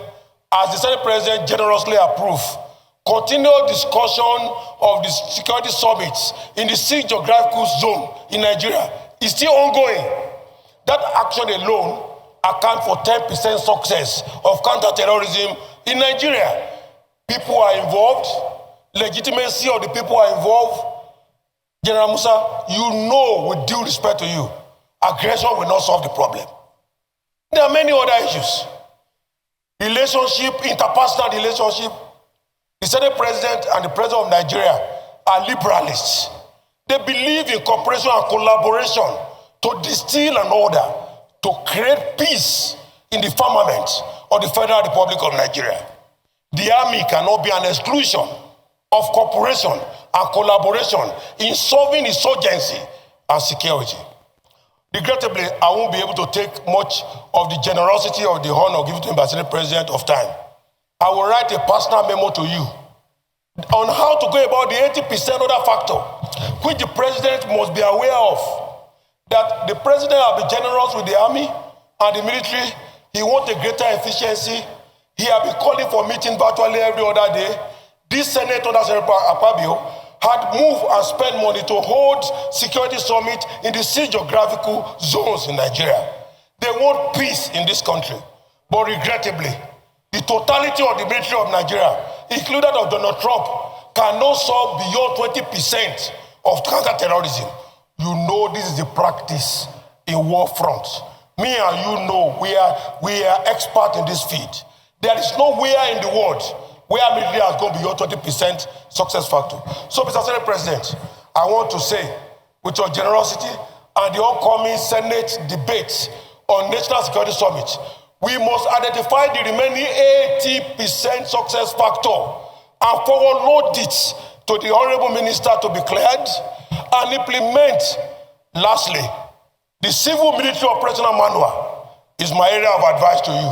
as the Senate President generously approved, continued discussion of the security summits in the 6th geographical zone in Nigeria is still ongoing. That action alone accounts for 10% success of counterterrorism in Nigeria. People are involved, legitimacy of the people are involved. General Musa, you know, with due respect to you, aggression will not solve the problem. There are many other issues. Relationship, interpersonal relationship. The Senate President and the President of Nigeria are liberalists. They believe in cooperation and collaboration to distill an order to create peace in the firmament of the Federal Republic of Nigeria. The army cannot be an exclusion of cooperation and collaboration in solving insurgency and security. Regrettably, I won't be able to take much of the generosity of the honor given to the Ambassador President of time. I will write a personal memo to you on how to go about the 80% other factor, which the President must be aware of. That the President will be generous with the army and the military. He wants a greater efficiency. He has been calling for meetings virtually every other day. This Senate under Senator Akpabio had moved and spent money to hold security summit in the 6 geographical zones in Nigeria. They want peace in this country. But regrettably, the totality of the military of Nigeria, including of Donald Trump, cannot solve beyond 20% of counter-terrorism. You know this is the practice in war fronts. Me and you know we are experts in this field. There is nowhere in the world where military has gone beyond 20% success factor. So, Mr. Senate President, I want to say, with your generosity and the upcoming Senate debate on National Security Summit, we must identify the remaining 80% success factor and forward load it to the Honorable Minister to be cleared and implement. Lastly, the Civil Military Operational Manual is my area of advice to you.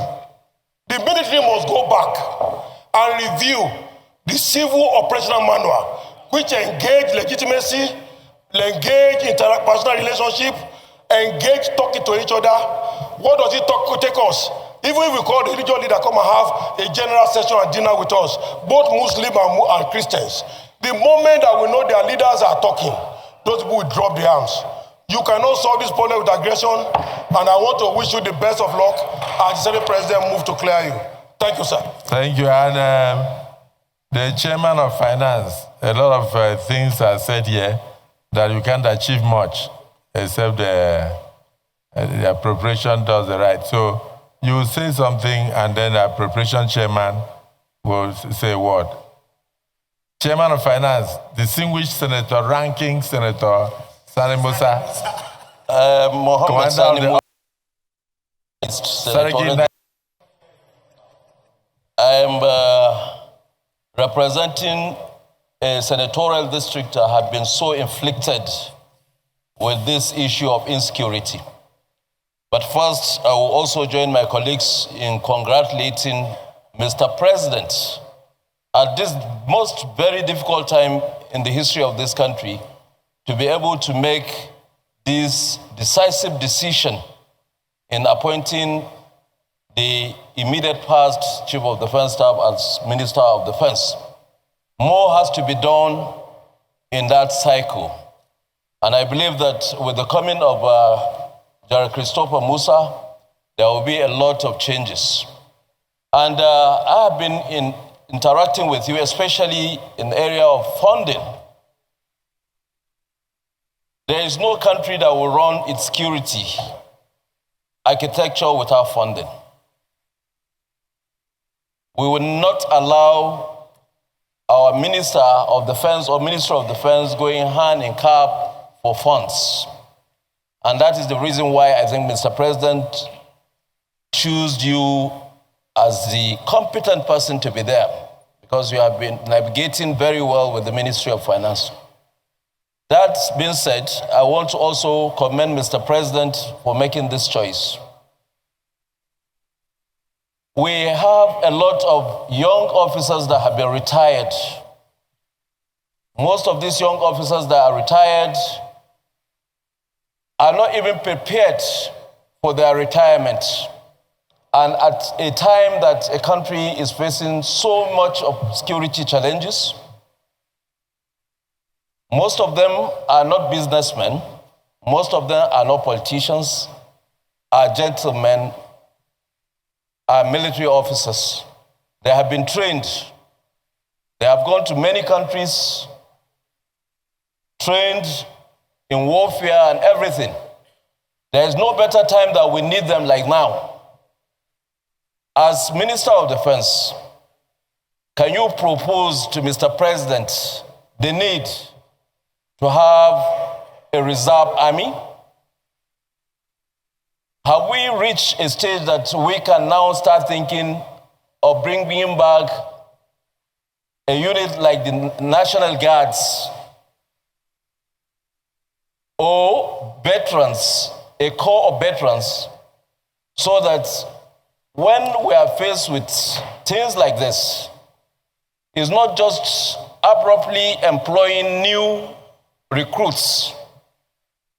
The military must go back and review the Civil Operational Manual, which engage legitimacy, engage interpersonal relationship, engage talking to each other. What does it take us? Even if we call the religious leader come and have a general session and dinner with us, both Muslim and Christians, the moment that we know their leaders are talking, those people will drop their arms. You cannot solve this problem with aggression, and I want to wish you the best of luck as the Senate President move to clear you. Thank you, sir. Thank you. And the Chairman of Finance, a lot of things are said here that you can't achieve much except the appropriation does the right. So you will say something and then the appropriation chairman will say a word. Chairman of Finance, distinguished Senator, ranking Senator Sani Musa. Mohammed Sani Musa. I am representing a senatorial district that have been so inflicted with this issue of insecurity. But first, I will also join my colleagues in congratulating Mr. President at this most very difficult time in the history of this country to be able to make this decisive decision in appointing the immediate past Chief of Defense Staff as Minister of Defense. More has to be done in that cycle. And I believe that with the coming of General Christopher Musa, there will be a lot of changes. And I have been interacting with you, especially in the area of funding. There is no country that will run its security architecture without funding. We will not allow our Minister of Defense or Minister of Defense going hand in cap for funds. And that is the reason why I think Mr. President chose you as the competent person to be there, because you have been navigating very well with the Ministry of Finance. That being said, I want to also commend Mr. President for making this choice. We have a lot of young officers that have been retired. Most of these young officers that are retired are not even prepared for their retirement. And at a time that a country is facing so much of security challenges, most of them are not businessmen, most of them are not politicians, are gentlemen, are military officers. They have been trained. They have gone to many countries, trained in warfare and everything. There is no better time that we need them like now. As Minister of Defense, can you propose to Mr. President the need to have a reserve army, Have we reached a stage that we can now start thinking of bringing back a unit like the National Guards or veterans, a corps of veterans, so that when we are faced with things like this, it's not just abruptly employing new recruits,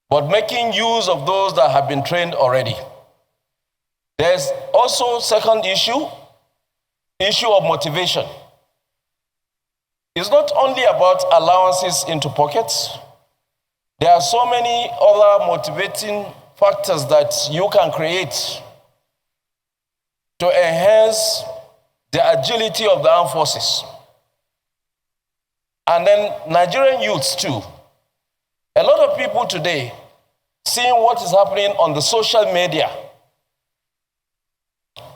but making use of those that have been trained already. There's also second issue of motivation. It's not only about allowances into pockets. There are so many other motivating factors that you can create to enhance the agility of the armed forces. And then Nigerian youths too. A lot of people today, seeing what is happening on the social media,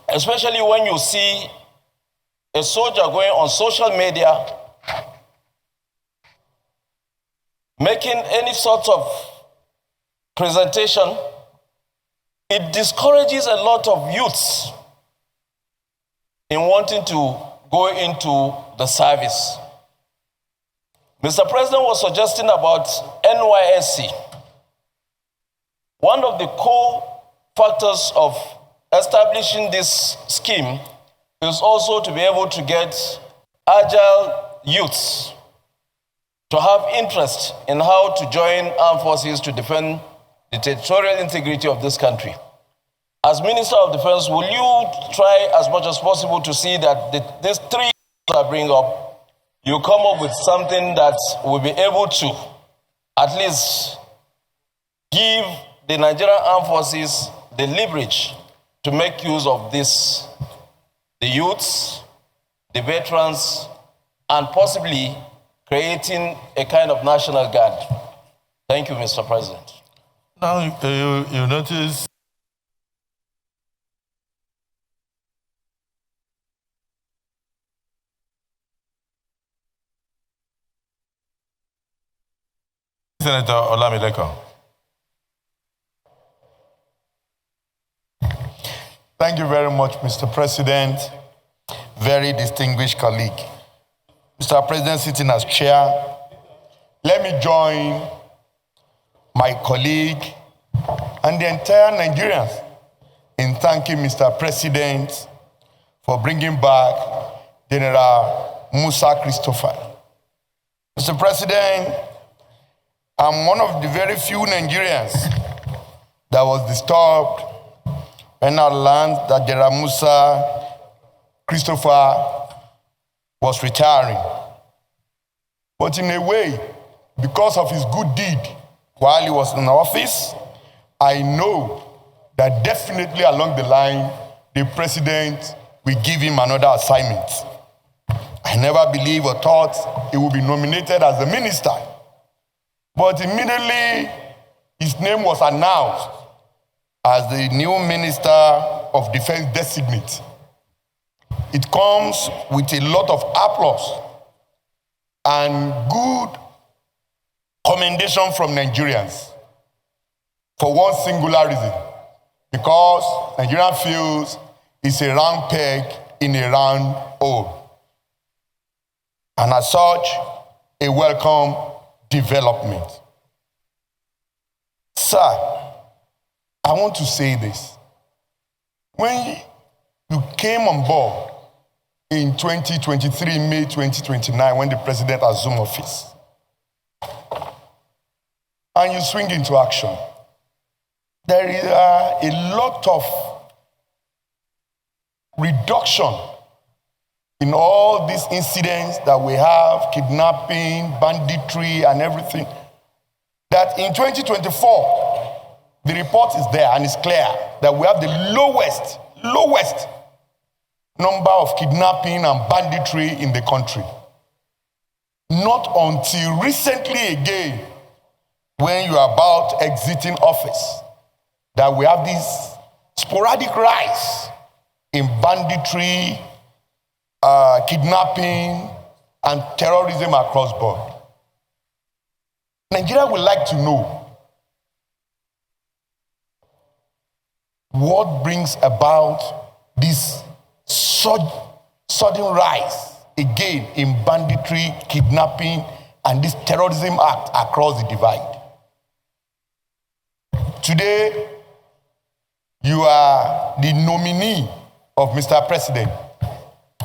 especially when you see a soldier going on social media, making any sort of presentation, it discourages a lot of youths in wanting to go into the service. Mr. President was suggesting about NYSC. One of the core factors of establishing this scheme is also to be able to get agile youths to have interest in how to join armed forces to defend the territorial integrity of this country. As Minister of Defense, will you try as much as possible to see that these three issues I bring up, you come up with something that will be able to at least give the Nigerian armed forces the leverage to make use of this, the youths, the veterans, and possibly creating a kind of national guard. Thank you, Mr. President. Now, you notice Senator Olamileko. Thank you very much, Mr. President. Very distinguished colleague. Mr. President, sitting as chair, let me join my colleague and the entire Nigerians in thanking Mr. President for bringing back General Musa Christopher. Mr. President, I'm one of the very few Nigerians that was disturbed when I learned that General Musa Christopher was retiring. But in a way, because of his good deed while he was in office, I know that definitely along the line, the president will give him another assignment. I never believed or thought he would be nominated as a minister. But immediately, his name was announced as the new Minister of Defense Designate. It comes with a lot of applause and good commendation from Nigerians for one singular reason, because Nigeria feels it's a round peg in a round hole. And as such, a welcome development. Sir, I want to say this. When you came on board in 2023, May 2029, when the president assumed office, and you swing into action, there is a lot of reduction in all these incidents that we have, kidnapping, banditry, and everything, that in 2024, the report is there and it's clear that we have the lowest number of kidnapping and banditry in the country. Not until recently again, when you are about exiting office, that we have this sporadic rise in banditry, kidnapping, and terrorism across board. Nigeria would like to know, what brings about this sudden rise again in banditry, kidnapping, and this terrorism act across the divide. Today, you are the nominee of Mr. President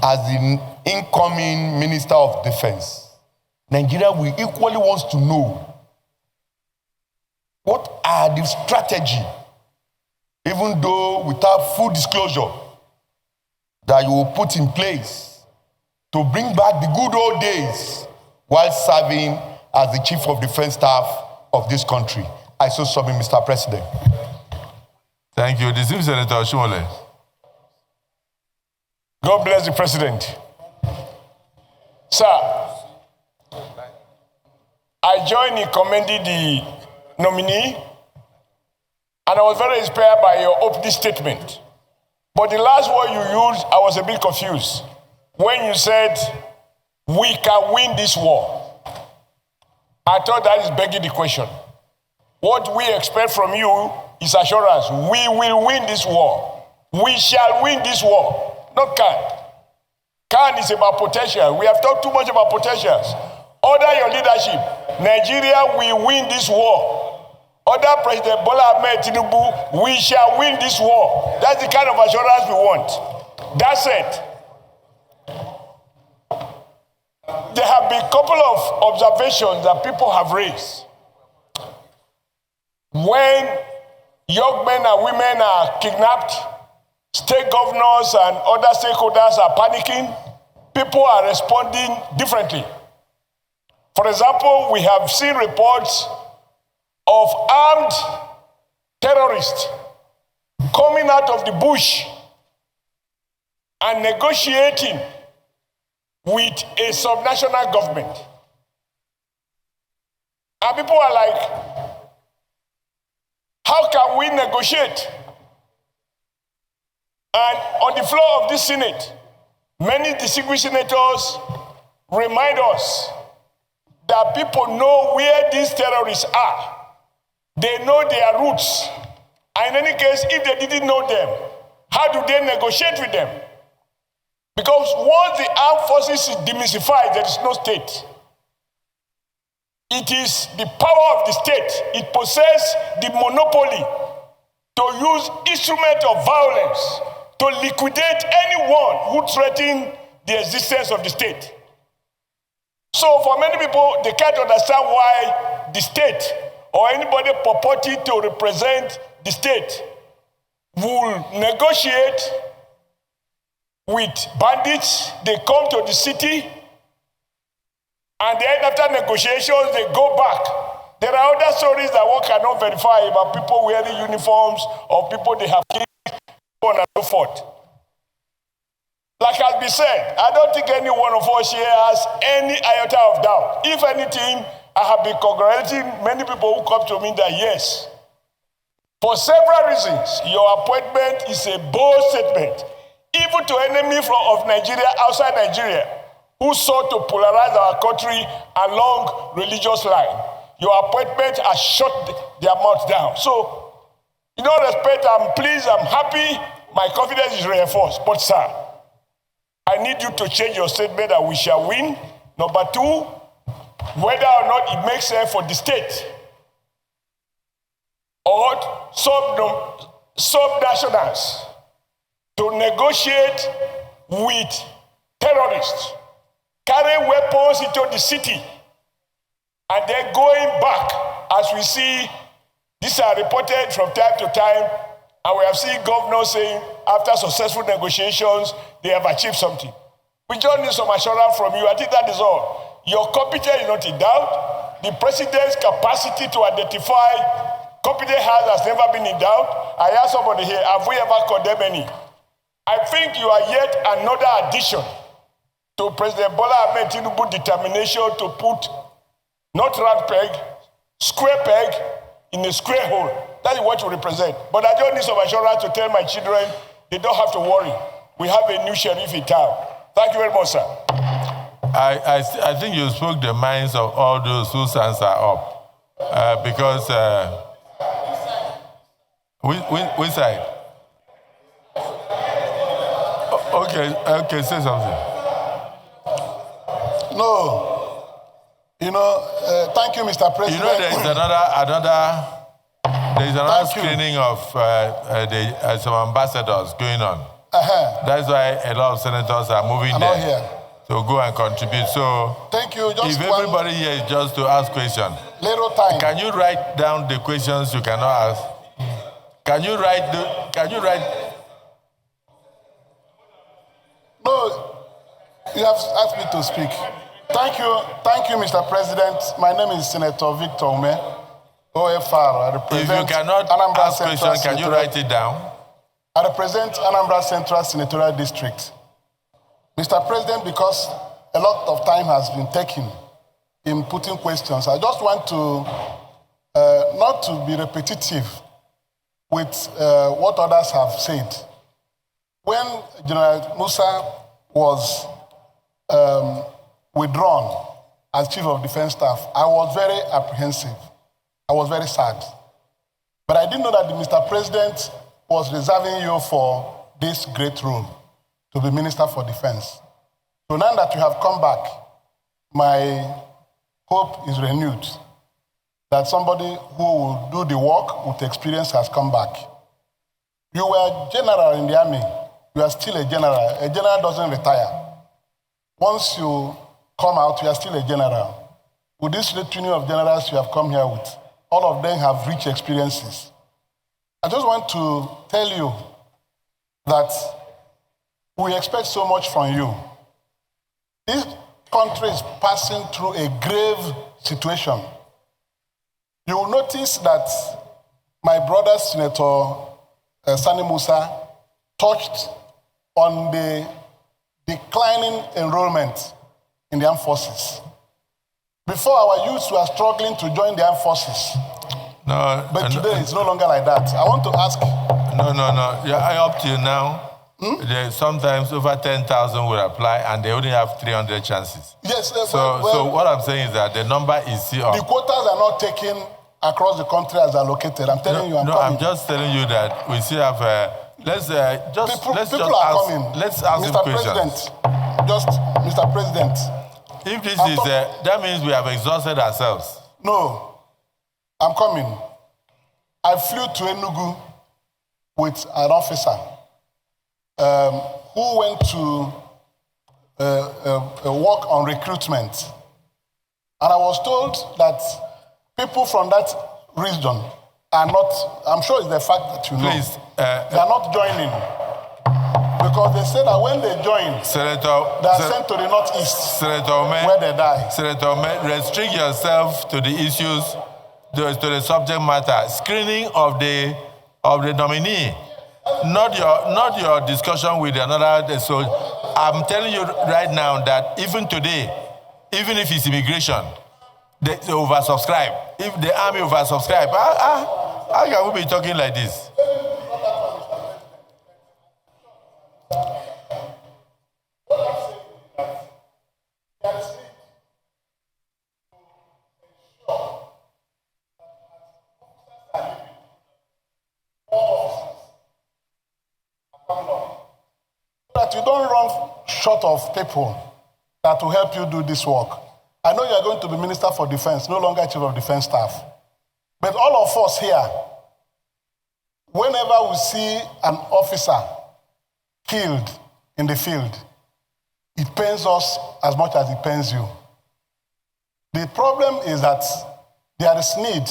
as the incoming Minister of Defense. Nigeria will equally wants to know what are the strategy, even though without full disclosure, that you will put in place to bring back the good old days while serving as the Chief of Defense Staff of this country. I so submit, Mr. President. Thank you. Distinguished Senator Oshimole. God bless the President. Sir, I join in commending the nominee, and I was very inspired by your opening statement. But the last word you used, I was a bit confused. When you said, we can win this war, I thought that is begging the question. What we expect from you is assurance. We will win this war. We shall win this war. Not can. Can is about potential. We have talked too much about potentials. Under your leadership, Nigeria will win this war. Under President Bola Ahmed Tinubu, we shall win this war. That's the kind of assurance we want. That's it. There have been a couple of observations that people have raised. When young men and women are kidnapped, state governors and other stakeholders are panicking, people are responding differently. For example, we have seen reports of armed terrorists coming out of the bush and negotiating with a subnational government. And people are like, how can we negotiate? And on the floor of this Senate, many distinguished senators remind us that people know where these terrorists are. They know their roots. And in any case, if they didn't know them, how do they negotiate with them? Because once the armed forces is demystified, there is no state. It is the power of the state. It possesses the monopoly to use instruments of violence to liquidate anyone who threatens the existence of the state. So for many people, they can't understand why the state or anybody purporting to represent the state will negotiate with bandits. They come to the city, and then after negotiations, they go back. There are other stories that one cannot verify about people wearing uniforms or people they have killed, so on and so forth. Like has been said, I don't think any one of us here has any iota of doubt. If anything, I have been congratulating many people who come to me that yes, for several reasons, your appointment is a bold statement, even to enemies of Nigeria outside Nigeria, who sought to polarize our country along religious line. Your appointment has shut their mouth down. So, in all respect, I'm pleased, I'm happy, my confidence is reinforced. But sir, I need you to change your statement that we shall win. Number two, whether or not it makes sense for the state or sub-nationals to negotiate with terrorists, carry weapons into the city, and then going back, as we see, these are reported from time to time, and we have seen governors saying after successful negotiations, they have achieved something. We just need some assurance from you. I think that is all. Your competence is not in doubt. The president's capacity to identify competent hands has never been in doubt. I ask somebody here, have we ever condemned any? I think you are yet another addition to President Bola Ahmed Tinubu's determination to put not round peg, square peg in a square hole. That is what you represent. But I don't need some assurance to tell my children they don't have to worry. We have a new sheriff in town. Thank you very much, sir. I think you spoke the minds of all those whose hands are up. Because, which side? Okay, say something. No. You know, thank you, Mr. President. You know, there is another screening of some ambassadors going on. That's why a lot of senators are moving there to go and contribute. So, thank you. Just if everybody here is just to ask questions, little time. Can you write down the questions you cannot ask? Can you write? No, you have asked me to speak. Thank you, Mr. President. My name is Senator Victor Ume, OFR. I represent if you cannot Anambra ask questions, can you write it down? I represent Anambra Central Senatorial District. Mr. President, because a lot of time has been taken in putting questions, I just want to, not to be repetitive with what others have said. When General Musa was withdrawn as Chief of Defense Staff, I was very apprehensive. I was very sad. But I didn't know that Mr. President was reserving you for this great role, to be Minister for Defense. So now that you have come back, my hope is renewed that somebody who will do the work with experience has come back. You were general in the army. You are still a general. A general doesn't retire. Once you come out, you are still a general. With this litany of generals you have come here with, all of them have rich experiences. I just want to tell you that we expect so much from you. This country is passing through a grave situation. You will notice that my brother, Senator Sani Musa, touched on the declining enrollment in the armed forces. Before, our youths were struggling to join the armed forces. No, but today it's no longer like that. I want to ask. No. Yeah, up to you now. Sometimes over 10,000 will apply, and they only have 300 chances. Yes. So what I'm saying is that the number is still up. The quotas are not taken across the country as allocated. I'm telling you, I'm just telling you that we still have. Let's ask Mr. President, Mr. President. If this is, that means we have exhausted ourselves. No, I'm coming. I flew to Enugu with an officer who went to work on recruitment. And I was told that people from that region are not, I'm sure it's the fact that you know, they are not joining. Because they say that when they join, they are sent to the northeast, where they die. Senator, restrict yourself to the issues, to the subject matter. Screening of the nominee, not your discussion with another. So I'm telling you right now that even today, even if it's immigration, they oversubscribe. If the army oversubscribe, how can we be talking like this? That you don't run short of people that will help you do this work. I know you are going to be Minister for Defense, no longer Chief of Defense Staff. But all of us here, whenever we see an officer killed in the field, it pains us as much as it pains you. The problem is that there is need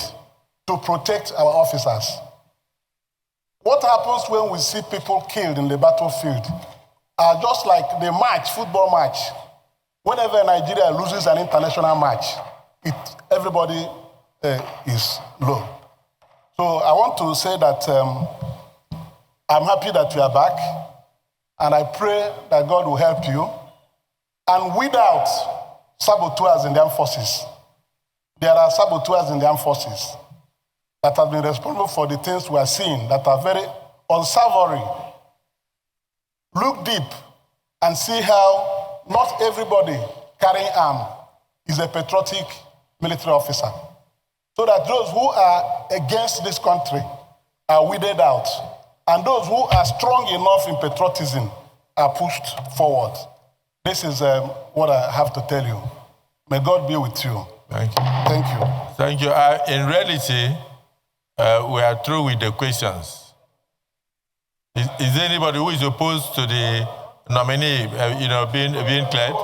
to protect our officers. What happens when we see people killed in the battlefield are just like the match, football match. Whenever Nigeria loses an international match, everybody is low. So I want to say that I'm happy that you are back, and I pray that God will help you. And without saboteurs in the armed forces, there are saboteurs in the armed forces that have been responsible for the things we are seeing that are very unsavory. Look deep and see how not everybody carrying arm is a patriotic military officer. So that those who are against this country are weeded out. And those who are strong enough in patriotism are pushed forward. This is what I have to tell you. May God be with you. Thank you. Thank you. Thank you. In reality, we are through with the questions. Is there anybody who is opposed to the nominee, being cleared?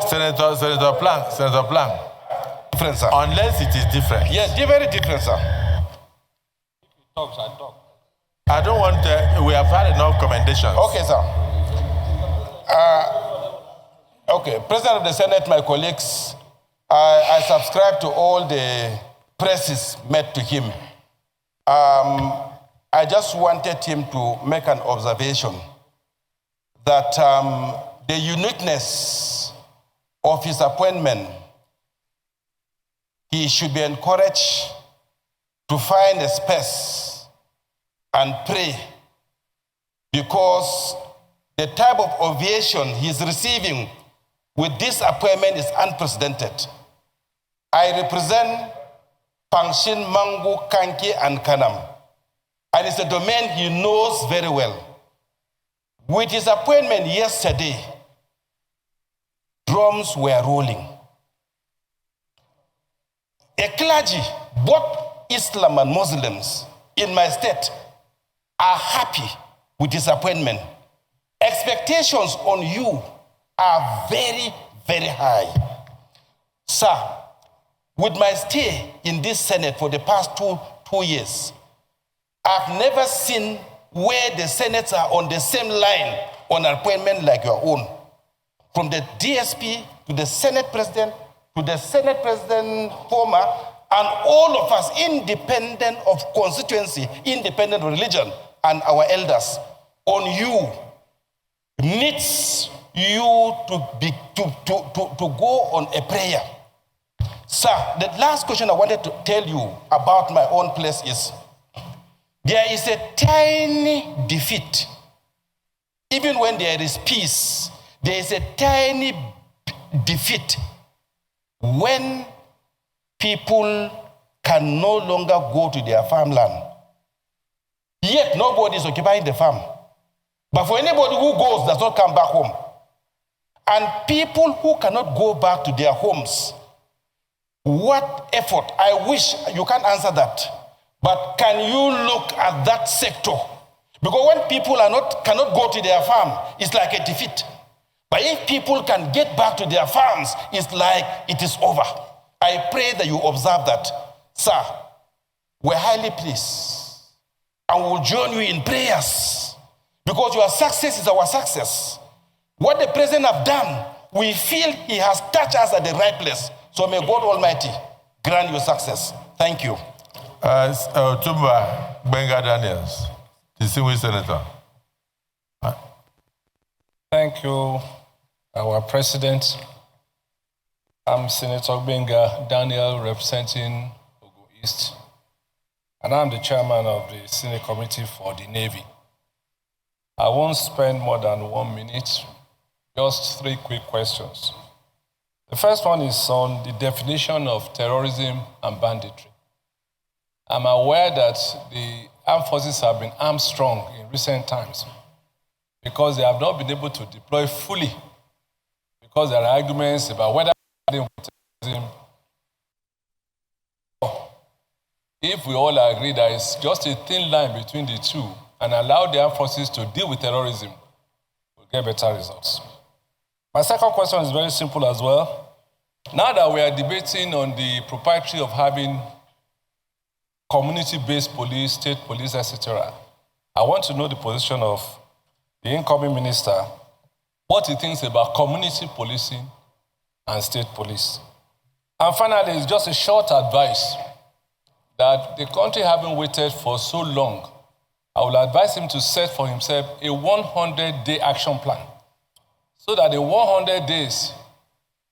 Senator Plank. Different, sir. Unless it is different. Yes, very different, sir. I don't want. We have had enough commendations. Okay, sir. Okay, President of the Senate, my colleagues, I subscribe to all the praises made to him. I just wanted him to make an observation that the uniqueness of his appointment, he should be encouraged to find a space and pray, because the type of ovation he's receiving with this appointment is unprecedented. I represent Pangshin, Mangu, Kanki, and Kanam, and it's a domain he knows very well. With his appointment yesterday, drums were rolling. A clergy, both Islam and Muslims in my state, are happy with his appointment. Expectations on you are very, very high. Sir, with my stay in this Senate for the past two years, I've never seen where the Senates are on the same line on appointment like your own. From the DSP to the Senate President, to the Senate President former, and all of us, independent of constituency, independent of religion, and our elders, on you, needs you to go on a prayer. Sir, the last question I wanted to tell you about my own place is, there is a tiny defeat. Even when there is peace, there is a tiny defeat when people can no longer go to their farmland. Yet nobody is occupying the farm. But for anybody who goes, does not come back home. And people who cannot go back to their homes, what effort? I wish you can't answer that. But can you look at that sector? Because when people cannot go to their farm, it's like a defeat. But if people can get back to their farms, it's like it is over. I pray that you observe that. Sir, we're highly pleased. And we'll join you in prayers. Because your success is our success. What the president have done, we feel he has touched us at the right place. So may God Almighty grant you success. Thank you. Tumba Benga Daniels, distinguished senator. Thank you, our president. I'm Senator Benga Daniel, representing Ogun East, and I'm the chairman of the Senate Committee for the Navy. I won't spend more than 1 minute, just 3 quick questions. The first one is on the definition of terrorism and banditry. I'm aware that the armed forces have been armed strong in recent times because they have not been able to deploy fully, because there are arguments about whether terrorism. If we all agree there is just a thin line between the two and allow the armed forces to deal with terrorism, we'll get better results. My second question is very simple as well. Now that we are debating on the propriety of having community-based police, state police, etc., I want to know the position of the incoming minister, what he thinks about community policing and state police. And finally, it's just a short advice that the country having waited for so long, I will advise him to set for himself a 100-day action plan, so that in 100 days,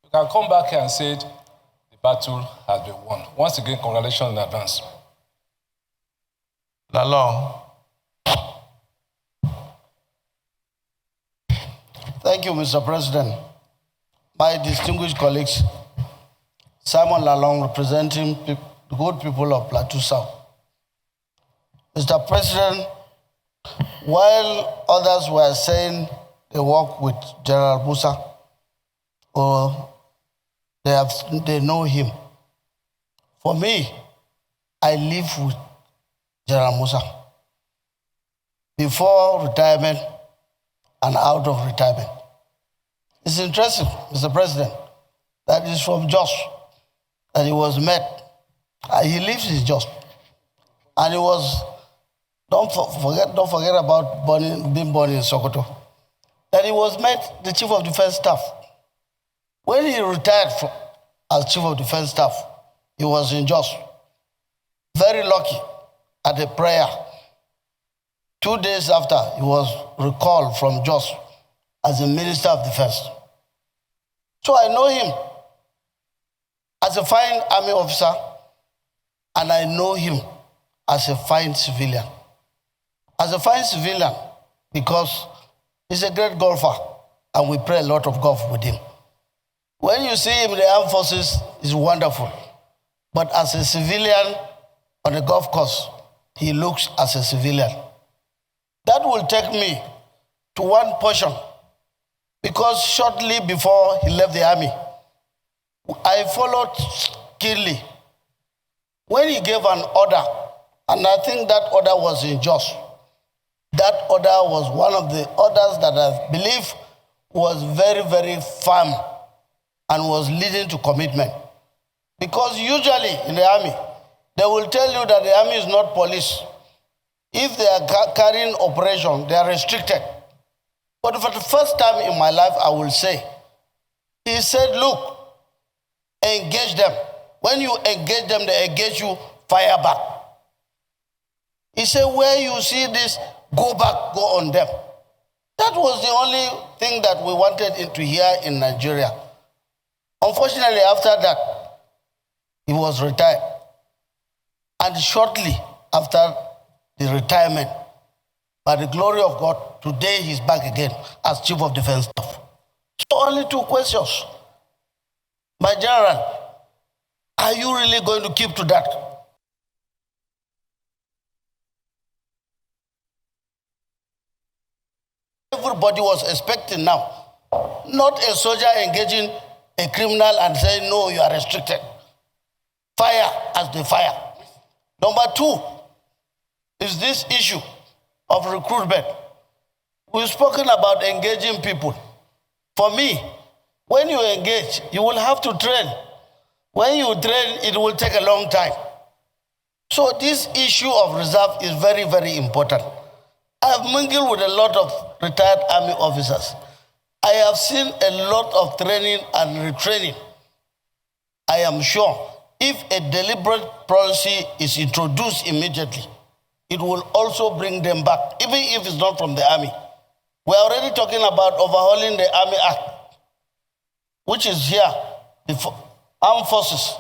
you can come back here and say, the battle has been won. Once again, congratulations in advance. Lalong. Thank you, Mr. President. My distinguished colleagues, Simon Lalong, representing the good people of Plateau South. Mr. President, while others were saying they work with General Musa or they know him, for me, I live with General Musa before retirement and out of retirement. It's interesting, Mr. President, that is from Jos that he was met. He lives in Jos. And he was, don't forget about being born in Sokoto, that he was met the Chief of Defense Staff. When he retired as Chief of Defense Staff, he was in Jos. Very lucky at a prayer. 2 days after, he was recalled from Jos as the Minister of Defense. So I know him as a fine army officer, and I know him as a fine civilian. As a fine civilian, because he's a great golfer, and we play a lot of golf with him. When you see him in the armed forces, it's wonderful. But as a civilian on a golf course, he looks as a civilian. That will take me to one portion, because shortly before he left the army, I followed keenly when he gave an order, and I think that order was in Jos. That order was one of the orders that I believe was very, very firm and was leading to commitment. Because usually in the army, they will tell you that the army is not police. If they are carrying operation, they are restricted. But for the first time in my life, I will say, he said, look, engage them. When you engage them, they engage you, fire back. He said, where you see this, go back, go on them. That was the only thing that we wanted to hear in Nigeria. Unfortunately, after that, he was retired. And shortly after the retirement, by the glory of God, today he's back again as Chief of Defense Staff. So only 2 questions. My General, are you really going to keep to that? Everybody was expecting now, not a soldier engaging a criminal and saying, no, you are restricted. Fire as they fire. Number 2 is this issue of recruitment. We've spoken about engaging people. For me, when you engage, you will have to train. When you train, it will take a long time. So this issue of reserve is very, very important. I have mingled with a lot of retired army officers. I have seen a lot of training and retraining. I am sure if a deliberate policy is introduced immediately, it will also bring them back, even if it's not from the army. We're already talking about overhauling the Army Act, which is here, the armed forces.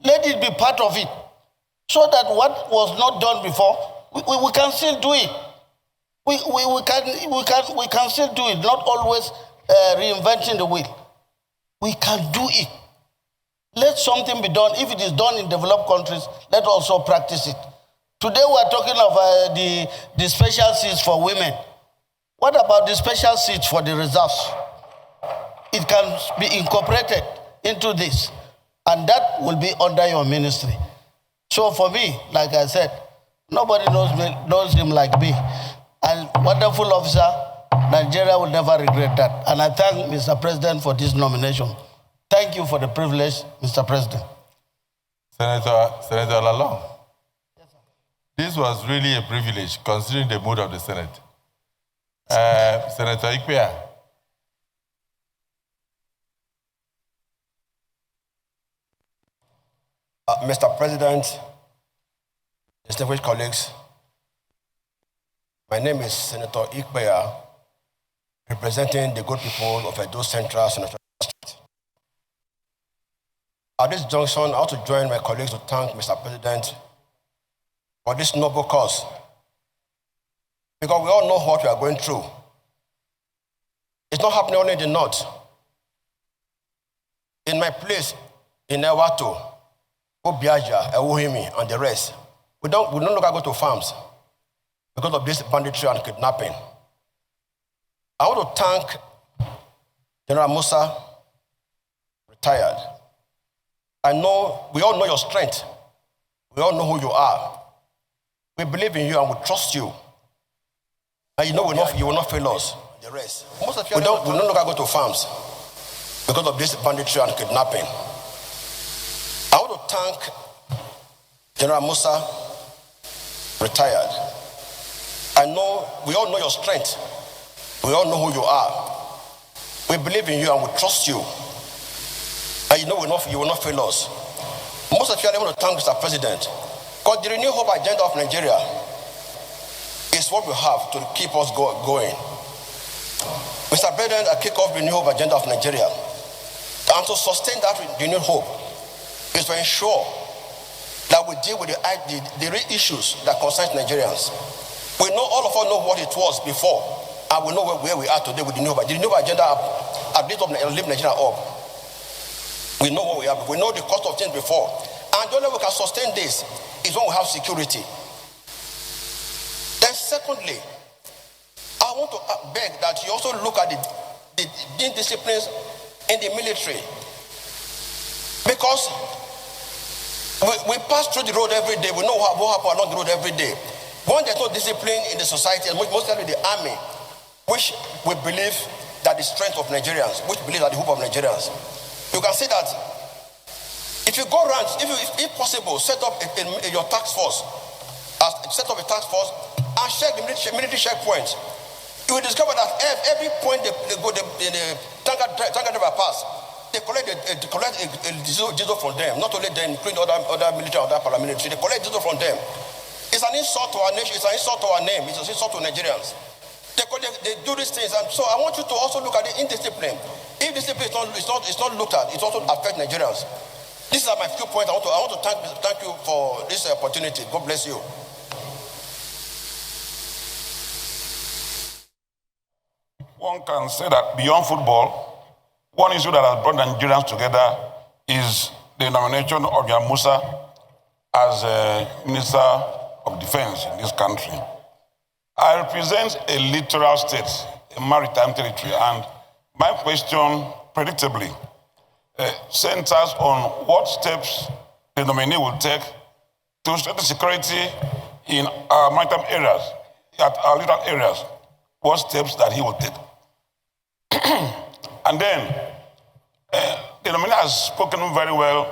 Let it be part of it, so that what was not done before, we can still do it. We can still do it, not always reinventing the wheel. We can do it. Let something be done. If it is done in developed countries, let also practice it. Today we are talking of the special seats for women. What about the special seats for the reserves? It can be incorporated into this, and that will be under your ministry. So for me, like I said, nobody knows him like me. And wonderful officer, Nigeria will never regret that. And I thank Mr. President for this nomination. Thank you for the privilege, Mr. President. Senator Lalong, this was really a privilege considering the mood of the Senate. Senator Ikpea. Mr. President, distinguished colleagues, my name is Senator Ikpea, representing the good people of Edo Central Senatorial District. At this junction, I want to join my colleagues to thank Mr. President for this noble cause, because we all know what we are going through. It's not happening only in the north. In my place, in Ewato, Obiaja, Ewuhimi, and the rest, we don't look at go to farms. because of this banditry and kidnapping. I want to thank General Musa, retired. I know, we all know your strength. We all know who you are. We believe in you and we trust you. And you know you will not fail us. The rest. Most of you we no longer go to farms because of this banditry and kidnapping. I want to thank General Musa, retired. I know, we all know your strength. We all know who you are. We believe in you and we trust you. And you know you will not fail us. Most of you are able to thank Mr. President, because the Renew Hope agenda of Nigeria is what we have to keep us going. Mr. President, I kick off the Renew Hope agenda of Nigeria. And to sustain that Renew Hope is to ensure that we deal with the real issues that concern Nigerians. We know, all of us know what it was before, and we know where we are today with the Renew Hope. The Renew Hope agenda have lift Nigeria up. We know what we have. We know the cost of things before. And the only way we can sustain this is when we have security. Then secondly, I want to beg that you also look at the disciplines in the military. Because we pass through the road every day. We know what happens along the road every day. When there's no discipline in the society, and mostly the army, which we believe that the strength of Nigerians, which believe that the hope of Nigerians, you can see that if you go around, if possible, set up your task force, and check the military checkpoints. You will discover that every point the tanker driver pass, they collect a diesel from them. Not only them, including other military, other paramilitary, they collect diesel from them. It's an insult to our nation. It's an insult to our name. It's an insult to Nigerians. They do these things, and so I want you to also look at the indiscipline. If discipline is not looked at, it also affects Nigerians. These are my few points. I want to thank you for this opportunity. God bless you. One can say that beyond football, one issue that has brought Nigerians together is the nomination of General Musa as Minister of Defense in this country. I represent a littoral state, a maritime territory, and my question, predictably, centers on what steps the nominee will take to strengthen security in our maritime areas, at our littoral areas, what steps that he will take. And then, the nominee has spoken very well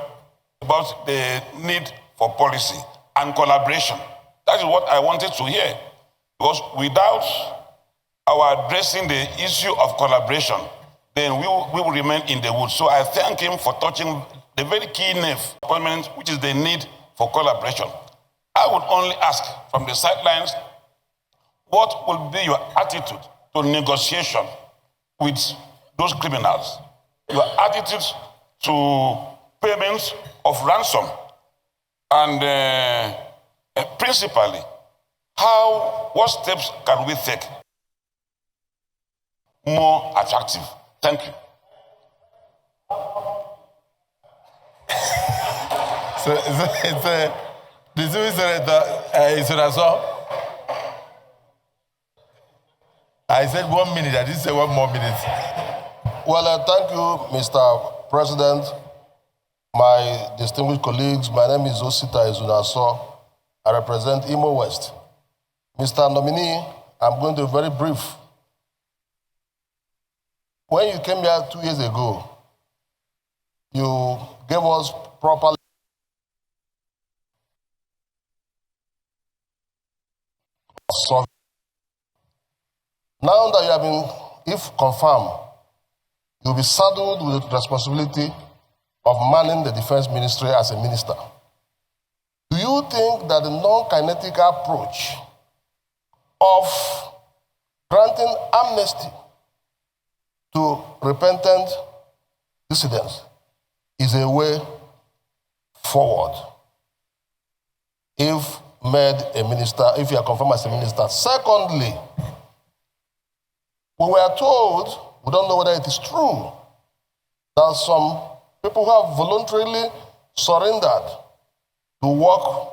about the need for policy and collaboration. That is what I wanted to hear. Because without our addressing the issue of collaboration, then we will remain in the woods. So I thank him for touching the very key nerve, which is the need for collaboration. I would only ask from the sidelines, what will be your attitude to negotiation with those criminals? Your attitude to payments of ransom? And principally, what steps can we take more attractive? Thank you. The Distinguished Senator, I said 1 minute, I didn't say 1 more minute. Well, thank you, Mr. President, my distinguished colleagues. My name is Osita Ezunaso. I represent Imo West. Mr. Nominee, I'm going to be very brief. When you came here 2 years ago, you gave us proper now that you have been, if confirmed, you'll be saddled with the responsibility of manning the defense ministry as a minister. Do you think that the non-kinetic approach of granting amnesty to repentant dissidents is a way forward if made a minister, if you are confirmed as a minister? Secondly, we were told, we don't know whether it is true, that some people who have voluntarily surrendered to work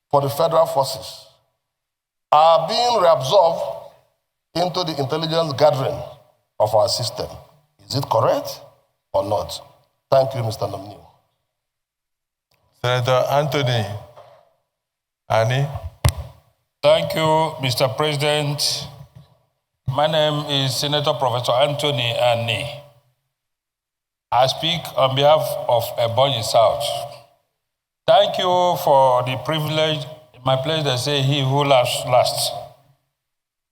for the federal forces are being reabsorbed into the intelligence gathering of our system. Is it correct or not? Thank you, Mr. Nominee. Senator Anthony Ani. Thank you, Mr. President. My name is Senator Professor Anthony Ani. I speak on behalf of Ebonyi South. Thank you for the privilege. My pleasure to say he who laughs last,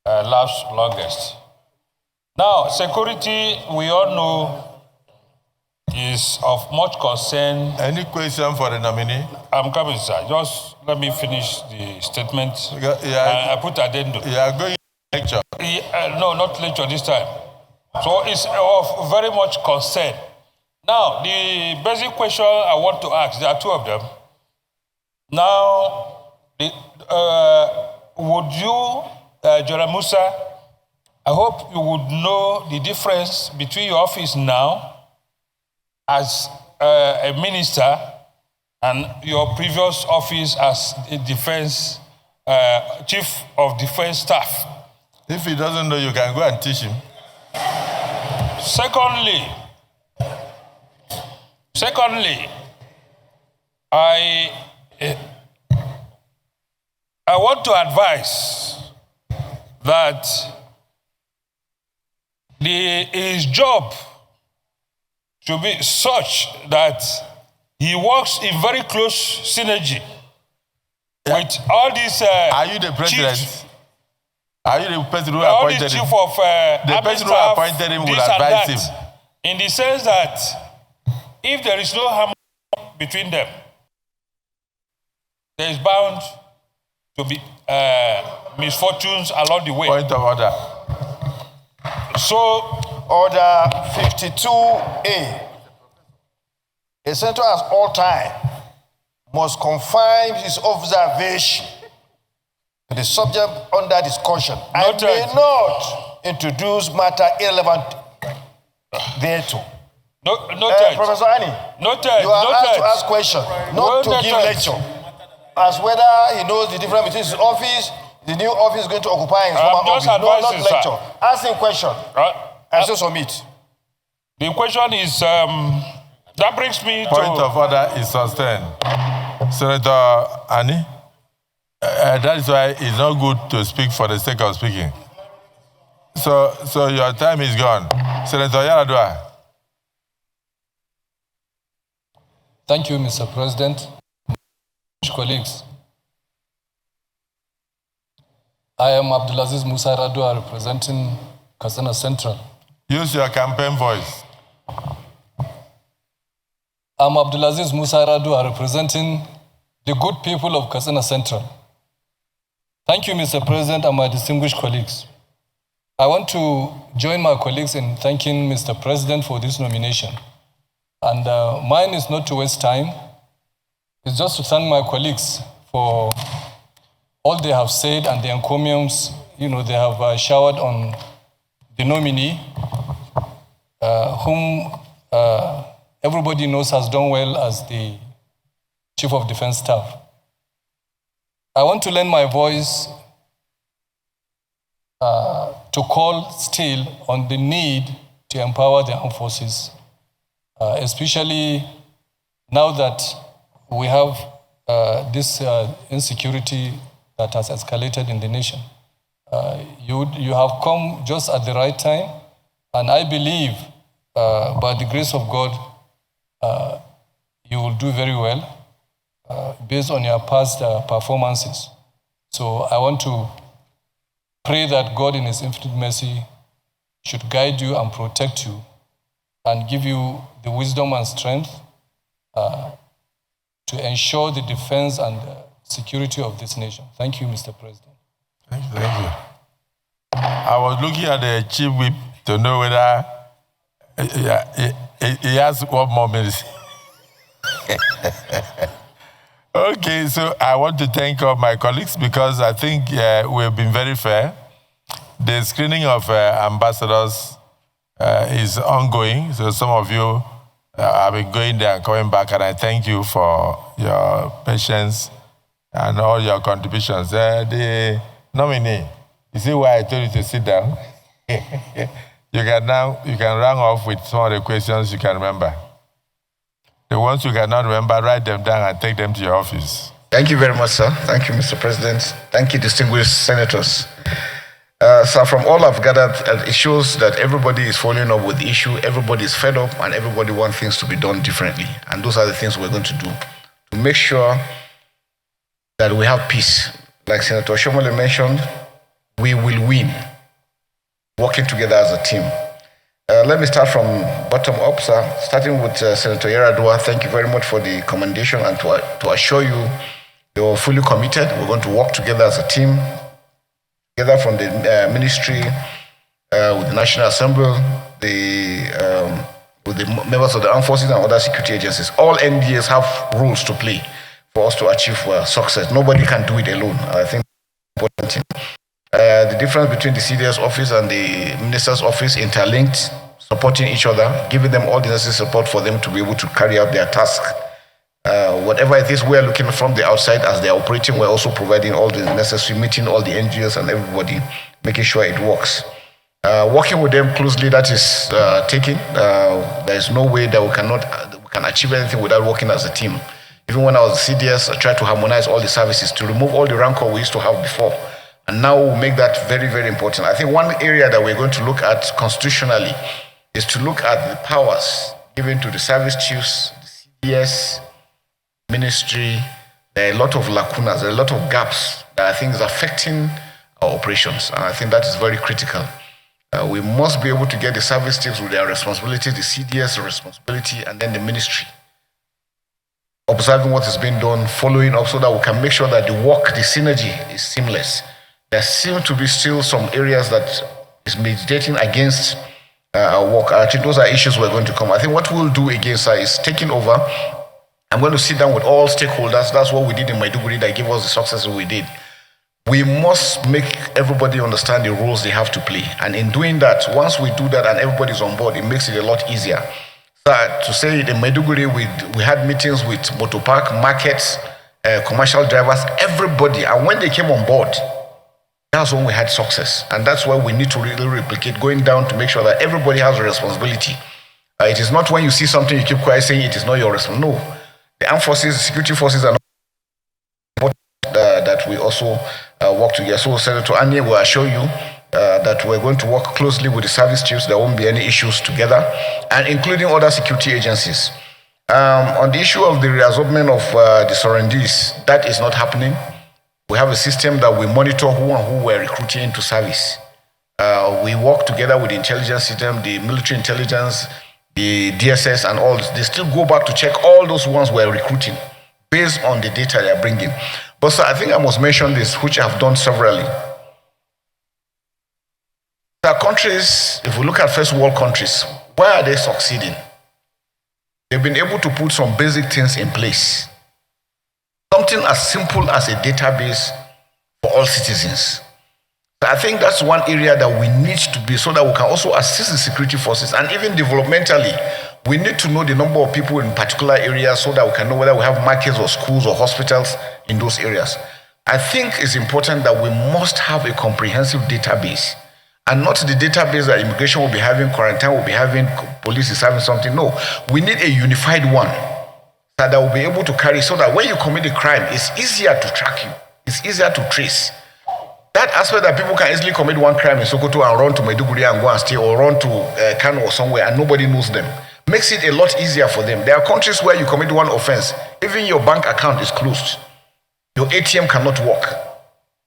laughs longest. Now, security, we all know, is of much concern. Any question for the nominee? I'm coming, sir. Just let me finish the statement. I put addendum. You are going to lecture? No, not lecture this time. So it's of very much concern. Now, the basic question I want to ask, there are two of them. Now, would you, General Musa, I hope you would know the difference between your office now as a minister and your previous office as a defense, chief of defense staff. If he doesn't know, you can go and teach him. Secondly, I want to advise that his job should be such that he works in very close synergy with all these. Are you the president? Chiefs, are you the person who all appointed the him? chief of The person who appointed him will advise him. In the sense that if there is no harmony between them, there is bound to be misfortunes along the way. Point of order. So, Order 52A. A senator at all time must confine his observation to the subject under discussion and may not introduce matter irrelevant thereto. Professor Ani, you are asked to ask questions, not to give lecture, as whether he knows the difference between his office, the new office going to occupy his former office. No, not lecture. Ask him question. And so submit. The question is, that brings me Point of order is sustained. Senator Ani, that is why it's not good to speak for the sake of speaking. So your time is gone. Senator Yaradua. Thank you, Mr. President. Colleagues, I am Abdulaziz Musa Radua representing Katsina Central. Use your campaign voice. I'm Abdulaziz Musa Radua representing the good people of Katsina Central. Thank you, Mr. President, and my distinguished colleagues. I want to join my colleagues in thanking Mr. President for this nomination. And mine is not to waste time. It's just to thank my colleagues for all they have said and the encomiums, they have showered on the nominee, whom everybody knows has done well as the Chief of Defense Staff. I want to lend my voice to call still on the need to empower the armed forces, especially now that we have this insecurity that has escalated in the nation. You have come just at the right time, and I believe, by the grace of God, you will do very well based on your past performances. So I want to pray that God in His infinite mercy should guide you and protect you and give you the wisdom and strength to ensure the defense and security of this nation. Thank you, Mr. President. Thank you. I was looking at the chief whip to know whether he has 1 more minute. Okay, so I want to thank all my colleagues because I think we've been very fair. The screening of ambassadors is ongoing, so some of you have been going there and coming back, and I thank you for your patience and all your contributions. The Nominee, you see why I told you to sit down? You can run off with some of the questions you can remember. The ones you cannot remember, write them down and take them to your office. Thank you very much, sir. Thank you, Mr. President. Thank you, distinguished senators. So from all I've gathered, it shows that everybody is following up with the issue, everybody is fed up, and everybody wants things to be done differently. And those are the things we're going to do to make sure that we have peace. Like Senator Shomole mentioned, we will win, working together as a team. Let me start from bottom up, sir. Starting with Senator Yaradua, thank you very much for the commendation and to assure you you're fully committed. We're going to work together as a team, together from the ministry, with the National Assembly, with the members of the armed forces and other security agencies. All NDAs have rules to play for us to achieve success. Nobody can do it alone. I think that's important thing. The difference between the CDS office and the minister's office interlinked, supporting each other, giving them all the necessary support for them to be able to carry out their task. Whatever it is we're looking from the outside as they're operating, we're also providing all the necessary, meeting all the NGOs and everybody, making sure it works. Working with them closely, that is taking. There is no way that we can achieve anything without working as a team. Even when I was CDS, I tried to harmonize all the services to remove all the rancor we used to have before. And now we'll make that very, very important. I think one area that we're going to look at constitutionally is to look at the powers given to the service chiefs, the CDS, ministry. There are a lot of lacunas, there are a lot of gaps that I think is affecting our operations. And I think that is very critical. We must be able to get the service chiefs with their responsibility, the CDS responsibility, and then the ministry. Observing what is being done, following up so that we can make sure that the work, the synergy is seamless. There seem to be still some areas that is meditating against our work. Actually, those are issues we're going to come. I think what we'll do again, sir, is taking over. I'm going to sit down with all stakeholders. That's what we did in Maiduguri that gave us the success we did. We must make everybody understand the roles they have to play. And in doing that, once we do that and everybody's on board, it makes it a lot easier. So to say in Maiduguri, we had meetings with motor park, markets, commercial drivers, everybody. And when they came on board, that's when we had success. And that's why we need to really replicate, going down to make sure that everybody has a responsibility. It is not when you see something, you keep quiet saying it is not your responsibility. No. The armed forces, security forces are not important that we also work together. So Senator Anye will assure you that we're going to work closely with the service chiefs. There won't be any issues together, and including other security agencies. On the issue of the reabsorbment of the surrendees, that is not happening. We have a system that we monitor who and who we're recruiting into service. We work together with the intelligence system, the military intelligence, the DSS and all. They still go back to check all those ones we're recruiting based on the data they're bringing. But sir, I think I must mention this, which I've done severally. There are countries, if we look at first world countries, why are they succeeding? They've been able to put some basic things in place. Something as simple as a database for all citizens. I think that's one area that we need to be, so that we can also assist the security forces. And even developmentally, we need to know the number of people in particular areas so that we can know whether we have markets or schools or hospitals in those areas. I think it's important that we must have a comprehensive database, and not the database that immigration will be having, quarantine will be having, police is having something. No, we need a unified one that will be able to carry, so that when you commit a crime, it's easier to track you. It's easier to trace. That aspect that people can easily commit one crime in Sokoto and run to Maiduguri and go and stay, or run to Kano or somewhere and nobody knows them, makes it a lot easier for them. There are countries where you commit one offense, even your bank account is closed. Your ATM cannot work.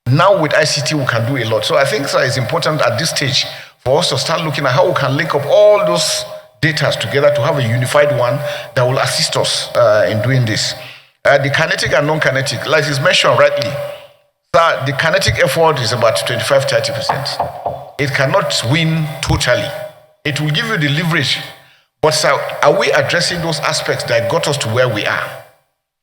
Now with ICT, we can do a lot. So I think it's important at this stage for us to start looking at how we can link up all those data together to have a unified one that will assist us in doing this. The kinetic and non-kinetic, like is mentioned rightly, the kinetic effort is about 25-30%. It cannot win totally. It will give you the leverage. But sir, are we addressing those aspects that got us to where we are?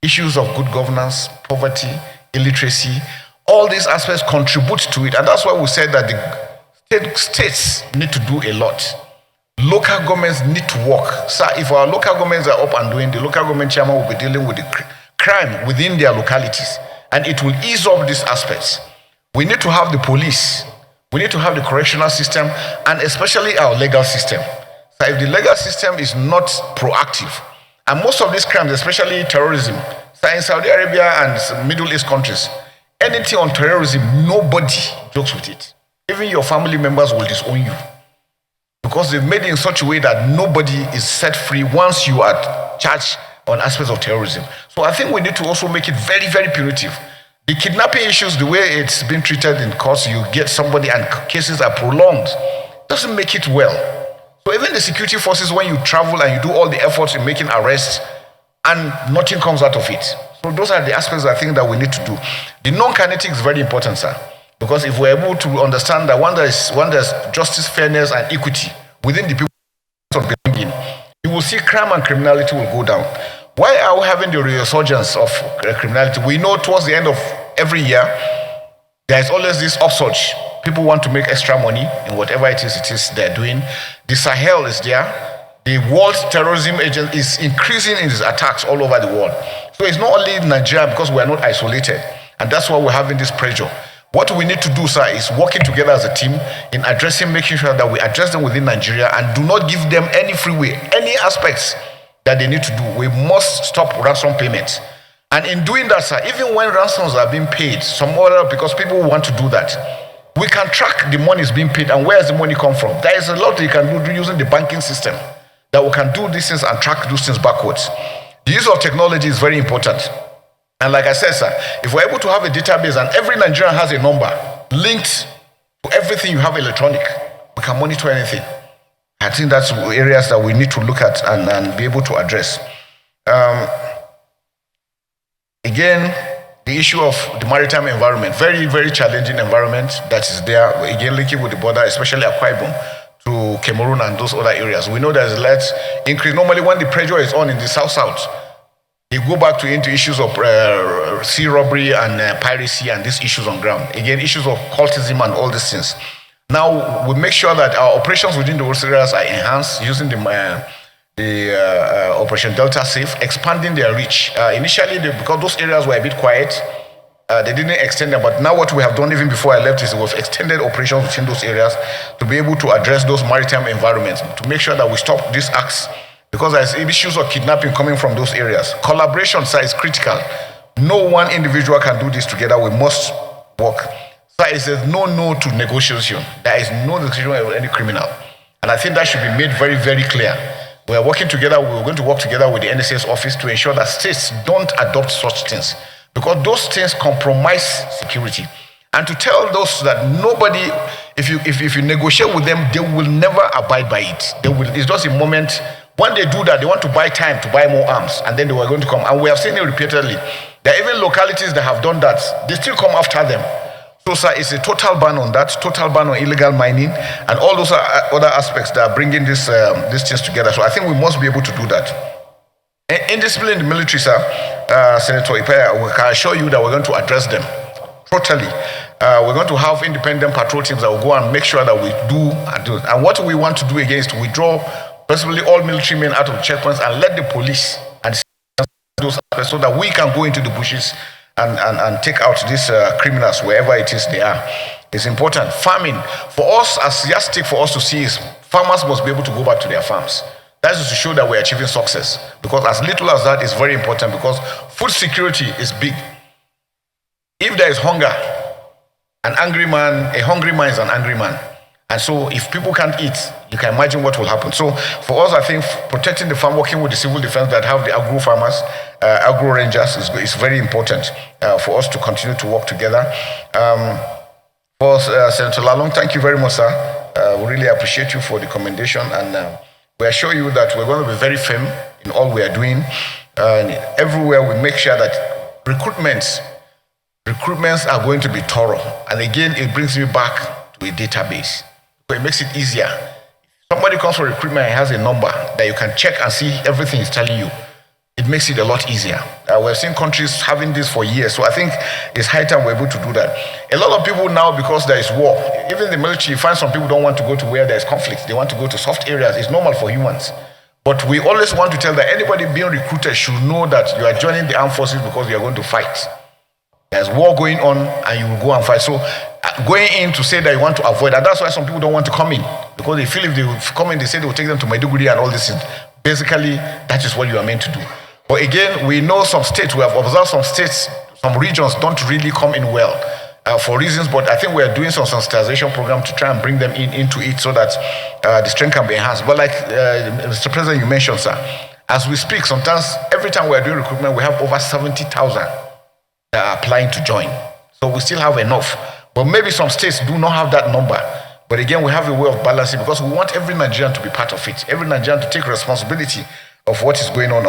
Issues of good governance, poverty, illiteracy, all these aspects contribute to it. And that's why we said that the states need to do a lot. Local governments need to work. Sir, if our local governments are up and doing, the local government chairman will be dealing with the crime within their localities. And it will ease up these aspects. We need to have the police. We need to have the correctional system, and especially our legal system. So if the legal system is not proactive, and most of these crimes, especially terrorism, so in Saudi Arabia and Middle East countries, anything on terrorism, nobody jokes with it. Even your family members will disown you. Because they've made it in such a way that nobody is set free once you are charged on aspects of terrorism. So I think we need to also make it very, very punitive. The kidnapping issues, the way it's been treated in courts, you get somebody and cases are prolonged, doesn't make it well. So even the security forces, when you travel and you do all the efforts in making arrests and nothing comes out of it. So those are the aspects I think that we need to do. The non-kinetic is very important, sir. Because if we're able to understand that when there's justice, fairness, and equity within the people of belonging, you will see crime and criminality will go down. Why are we having the resurgence of criminality? We know towards the end of every year, there is always this upsurge. People want to make extra money in whatever it is they're doing. The Sahel is there. The world terrorism agent is increasing in its attacks all over the world. So it's not only Nigeria, because we are not isolated. And that's why we're having this pressure. What we need to do, sir, is working together as a team in addressing, making sure that we address them within Nigeria and do not give them any freeway, any aspects that they need to do. We must stop ransom payments. And in doing that, sir, even when ransoms are being paid, some other, because people want to do that, we can track the money is being paid and where does the money come from. There is a lot you can do using the banking system that we can do these things and track those things backwards. The use of technology is very important. And like I said, sir, if we're able to have a database and every Nigerian has a number linked to everything you have electronic, we can monitor anything. I think that's areas that we need to look at and be able to address. Again, the issue of the maritime environment, very, very challenging environment that is there, again, linking with the border, especially Akwa Ibom to Cameroon and those other areas. We know there's a lot increase. Normally when the pressure is on in the south-south, they go back into issues of sea robbery and piracy and these issues on ground. Again, issues of cultism and all these things. Now, we make sure that our operations within those areas are enhanced using the Operation Delta Safe, expanding their reach. Initially, because those areas were a bit quiet, they didn't extend them. But now what we have done even before I left is we've extended operations within those areas to be able to address those maritime environments, to make sure that we stop these acts. Because there's issues of kidnapping coming from those areas. Collaboration, sir, is critical. No one individual can do this together. We must work. Sir, it says no to negotiation. There is no negotiation with any criminal. And I think that should be made very, very clear. We are working together. We're going to work together with the NSA's office to ensure that states don't adopt such things. Because those things compromise security. And to tell those that nobody, if you negotiate with them, they will never abide by it. It's just a moment. When they do that, they want to buy time to buy more arms, and then they were going to come. And we have seen it repeatedly. There are even localities that have done that. They still come after them. So, sir, it's a total ban on that, total ban on illegal mining, and all those other aspects that are bringing these things together. So I think we must be able to do that. Indiscipline in the military, sir, Senator Ipaya, we can assure you that we're going to address them totally. We're going to have independent patrol teams that will go and make sure that we do. And what we want to do again is to withdraw possibly all military men out of checkpoints and let the police and those aspects so that we can go into the bushes and take out these criminals wherever it is they are. It's important. Farming, for us, as yardstick for us to see is farmers must be able to go back to their farms. That is to show that we're achieving success. Because as little as that is very important, because food security is big. If there is hunger, a hungry man is an angry man. And so if people can't eat, you can imagine what will happen. So for us, I think protecting the farm, working with the civil defense that have the agro farmers, agro rangers is very important for us to continue to work together. For Senator Lalong, thank you very much, sir. We really appreciate you for the commendation, and we assure you that we're going to be very firm in all we are doing. And everywhere we make sure that recruitments are going to be thorough. And again, it brings me back to a database. So it makes it easier. Somebody comes for recruitment and has a number that you can check and see everything he's telling you. It makes it a lot easier. We've seen countries having this for years, so I think it's high time we're able to do that. A lot of people now, because there is war, even the military, you find some people don't want to go to where there's conflict. They want to go to soft areas. It's normal for humans. But we always want to tell that anybody being recruited should know that you are joining the armed forces because you are going to fight. There's war going on, and you will go and fight. So going in to say that you want to avoid, and that's why some people don't want to come in, because they feel if they come in, they say they will take them to Maiduguri and all this. Basically, that is what you are meant to do. But again, we know some states, we have observed some states, some regions don't really come in well for reasons, but I think we are doing some sensitization program to try and bring them into it so that the strength can be enhanced. But like Mr. President, you mentioned, sir, as we speak, sometimes every time we are doing recruitment, we have over 70,000 that are applying to join. So we still have enough. But maybe some states do not have that number. But again, we have a way of balancing, because we want every Nigerian to be part of it, every Nigerian to take responsibility of what is going on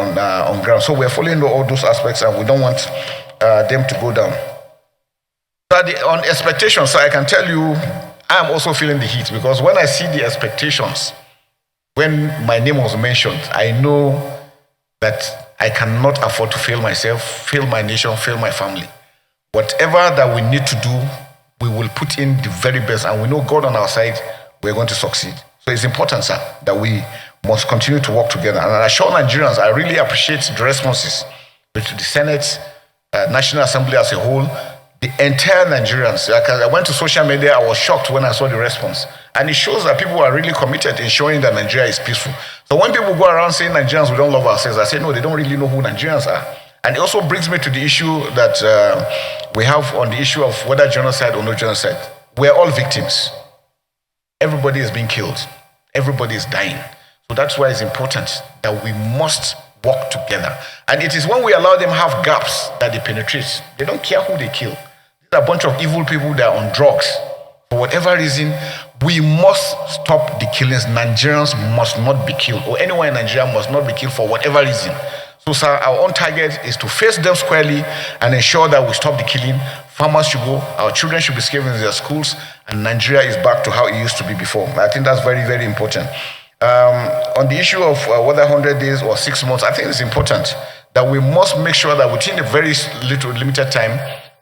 ground. So we're following all those aspects, and we don't want them to go down. But on expectations, so I can tell you, I am also feeling the heat, because when I see the expectations, when my name was mentioned, I know that I cannot afford to fail myself, fail my nation, fail my family. Whatever that we need to do, we will put in the very best, and we know God on our side, we're going to succeed. So it's important, sir, that we must continue to work together. And I assure Nigerians, I really appreciate the responses to the Senate, National Assembly as a whole, the entire Nigerians. I went to social media, I was shocked when I saw the response. And it shows that people are really committed in showing that Nigeria is peaceful. So when people go around saying Nigerians, we don't love ourselves, I say, no, they don't really know who Nigerians are. And it also brings me to the issue that we have on the issue of whether genocide or no genocide. We're all victims. Everybody is being killed. Everybody is dying. So that's why it's important that we must work together. And it is when we allow them have gaps that they penetrate. They don't care who they kill. These are a bunch of evil people that are on drugs. For whatever reason, we must stop the killings. Nigerians must not be killed, or anyone in Nigeria must not be killed for whatever reason. So, sir, our own target is to face them squarely and ensure that we stop the killing. Farmers should go, our children should be safe in their schools, and Nigeria is back to how it used to be before. I think that's very, very important. On the issue of whether 100 days or 6 months, I think it's important that we must make sure that within a very limited time,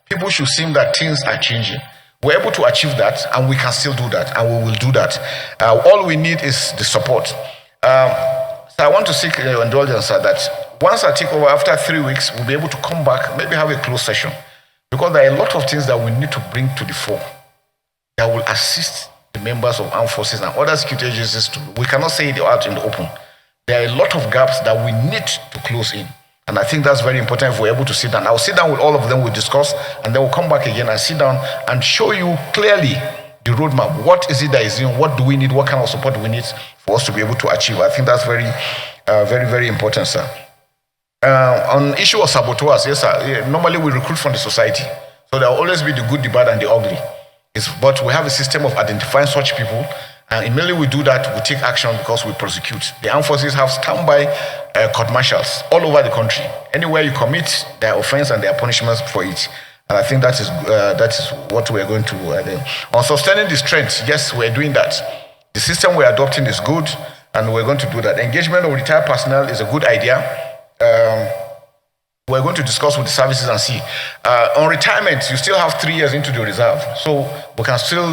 people should see that things are changing. We're able to achieve that, and we can still do that, and we will do that. All we need is the support. So I want to seek indulgence, sir, that once I take over after 3 weeks, we'll be able to come back, maybe have a closed session, because there are a lot of things that we need to bring to the fore that will assist the members of armed forces and other security agencies. We cannot say it out in the open. There are a lot of gaps that we need to close in. And I think that's very important if we're able to sit down. I'll sit down with all of them, we'll discuss, and then we'll come back again and sit down and show you clearly the roadmap. What is it that is in? What do we need? What kind of support do we need for us to be able to achieve? I think that's very, very important, sir. On issue of saboteurs, yes, sir. Normally we recruit from the society. So there will always be the good, the bad, and the ugly. But we have a system of identifying such people, and immediately we do that, we take action because we prosecute. The armed forces have standby court martials all over the country. Anywhere you commit, there are offense and there are punishments for it. And I think that is what we are going to do. On sustaining the strength, yes, we're doing that. The system we're adopting is good, and we're going to do that. Engagement of retired personnel is a good idea. We're going to discuss with the services and see. On retirement, you still have 3 years into the reserve. So we can still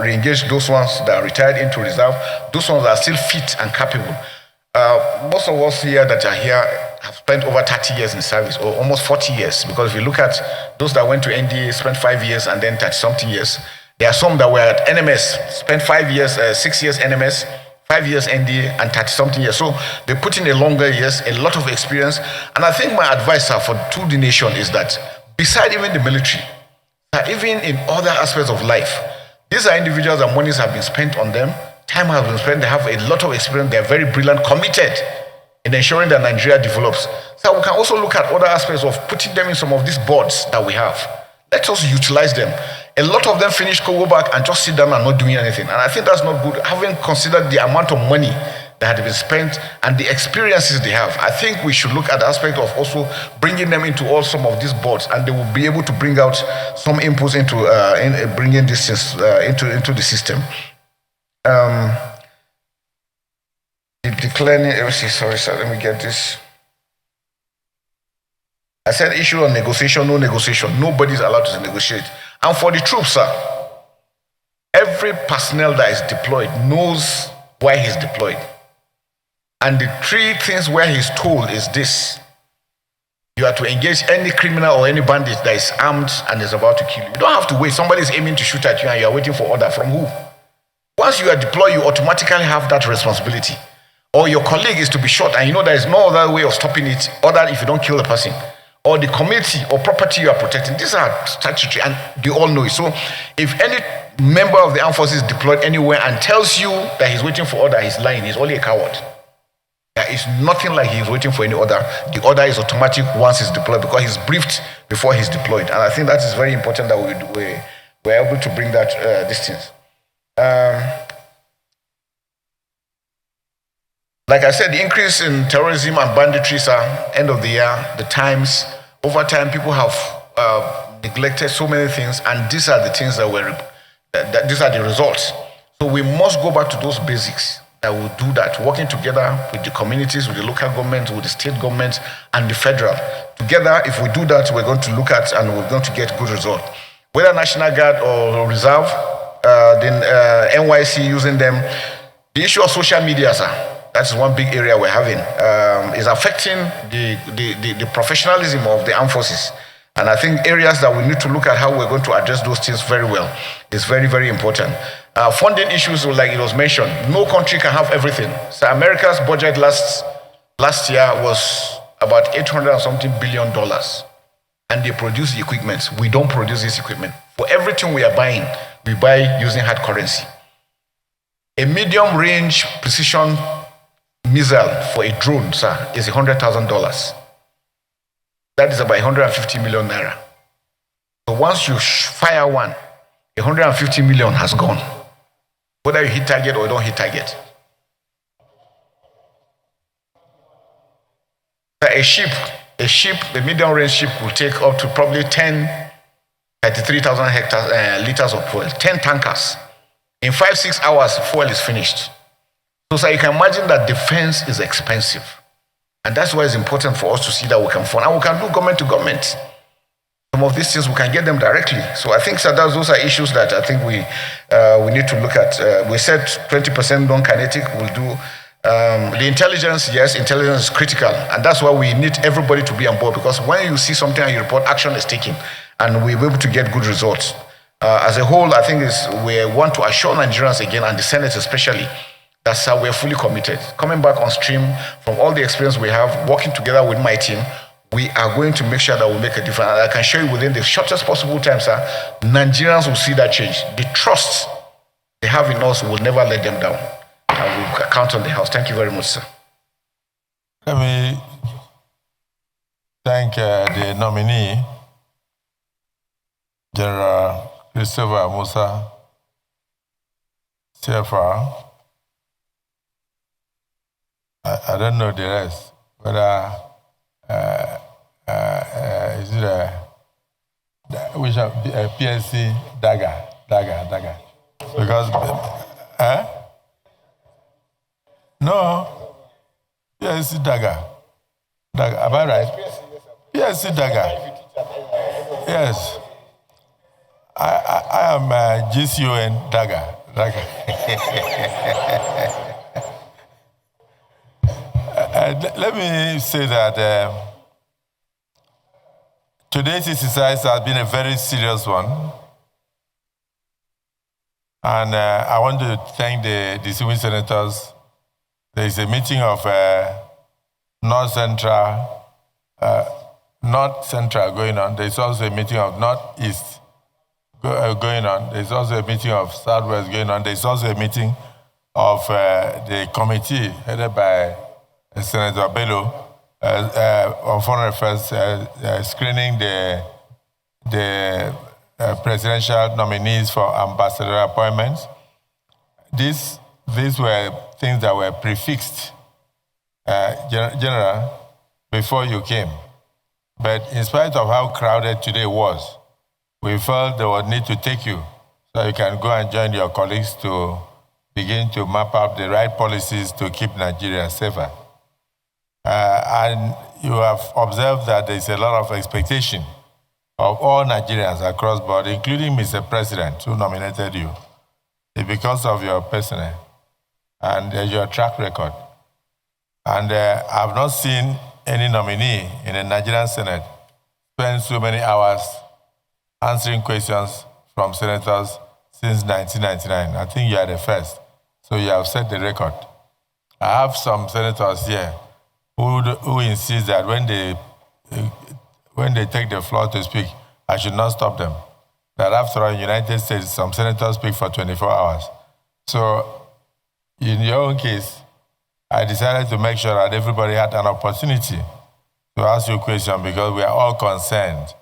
re-engage those ones that are retired into reserve, those ones that are still fit and capable. Most of us here that are here have spent over 30 years in service, or almost 40 years, because if you look at those that went to NDA, spent 5 years and then 30-something years, there are some that were at NMS, spent 5 years, 6 years NMS, 5 years NDA, and 30-something years. So they put in a longer years, a lot of experience. And I think my advice to the nation is that, beside even the military, even in other aspects of life, these are individuals that monies have been spent on them, time has been spent, they have a lot of experience, they're very brilliant, committed in ensuring that Nigeria develops. So we can also look at other aspects of putting them in some of these boards that we have. Let us utilize them. A lot of them finish, go back and just sit down and not doing anything. And I think that's not good, having considered the amount of money that had been spent and the experiences they have. I think we should look at the aspect of also bringing them into some of these boards, and they will be able to bring out some inputs into bringing this into the system. Declaring, sorry, sir, let me get this. I said issue on negotiation, no negotiation. Nobody's allowed to negotiate. And for the troops, sir, every personnel that is deployed knows why he's deployed. And the 3 things where he's told is this: You are to engage any criminal or any bandit that is armed and is about to kill you. You don't have to wait. Somebody is aiming to shoot at you and you are waiting for order. From who? Once you are deployed, you automatically have that responsibility. Or your colleague is to be shot and you know there is no other way of stopping it other if you don't kill the person. Or the community or property you are protecting. These are statutory and they all know it. So if any member of the armed forces is deployed anywhere and tells you that he's waiting for order, he's lying. He's only a coward. There is nothing like he's waiting for any order. The order is automatic once he's deployed because he's briefed before he's deployed. And I think that is very important that we're able to bring that distance. Like I said, the increase in terrorism and banditry, end of the year, the times, over time, people have neglected so many things, and these are the things these are the results. So we must go back to those basics that will do that, working together with the communities, with the local government, with the state government, and the federal. Together, if we do that, we're going to look at and we're going to get good results. Whether National Guard or Reserve, then NYC using them, the issue of social media, that's one big area we're having, is affecting the professionalism of the armed forces. And I think areas that we need to look at how we're going to address those things very well is very, very important. Funding issues, like it was mentioned, no country can have everything. So America's budget last year was about $800 and something billion, and they produce the equipment. We don't produce this equipment. For everything we are buying, we buy using hard currency. A medium-range precision missile for a drone, sir, is $100,000. That is about 150 million naira. So once you fire one, 150 million has gone. Whether you hit target or you don't hit target. A ship, the medium-range ship will take up to probably 33,000 liters of fuel, 10 tankers. In 5-6 hours, fuel is finished. So, sir, you can imagine that defense is expensive. And that's why it's important for us to see that we can fund. And we can do government to government. Some of these things, we can get them directly. So I think, sir, those are issues that I think we need to look at. We said 20% non-kinetic will do. The intelligence, yes, intelligence is critical. And that's why we need everybody to be on board. Because when you see something and you report, action is taken. And we're able to get good results. As a whole, I think we want to assure Nigerians again, and the Senate especially, that's how we're fully committed. Coming back on stream from all the experience we have, working together with my team, we are going to make sure that we make a difference. And I can show you within the shortest possible time, sir, Nigerians will see that change. The trust they have in us will never let them down. And we count on the House. Thank you very much, sir. Let me thank the nominee, General Christopher Musa, CFR. I don't know the rest, whether is it which PSC Dagger. Because, no, PSC Dagger. Am I right? PSC Dagger. Yes. I am GCON Dagger. Let me say that today's exercise has been a very serious one. And I want to thank the distinguished senators. There is a meeting of North Central going on. There is also a meeting of Northeast going on. There is also a meeting of Southwest going on. There is also a meeting of the committee headed by Senator Bello on foreign affairs screening the presidential nominees for ambassador appointments. These were things that were prefixed, General, before you came. But in spite of how crowded today was, we felt there was need to take you so you can go and join your colleagues to begin to map out the right policies to keep Nigeria safer. And you have observed that there is a lot of expectation of all Nigerians across board, including Mr. President, who nominated you, because of your personnel and your track record. And I've not seen any nominee in the Nigerian Senate spent so many hours answering questions from senators since 1999. I think you are the first, so you have set the record. I have some senators here who insist that when they take the floor to speak, I should not stop them. That after all, in the United States, some senators speak for 24 hours. So in your own case, I decided to make sure that everybody had an opportunity to ask you a question because we are all concerned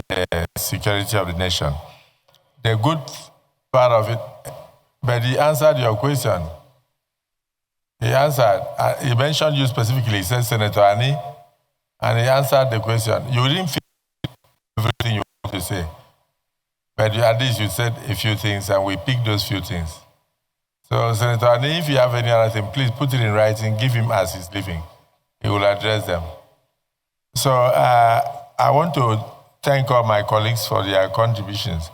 with the security of the nation. The good part of it, but he answered your question. He answered, he mentioned you specifically, he said Senator Ani, and he answered the question. You didn't feel everything you want to say, but at least you said a few things and we picked those few things. So Senator Ani, if you have any other thing, please put it in writing, give him as he's leaving. He will address them. So I want to thank all my colleagues for their contributions.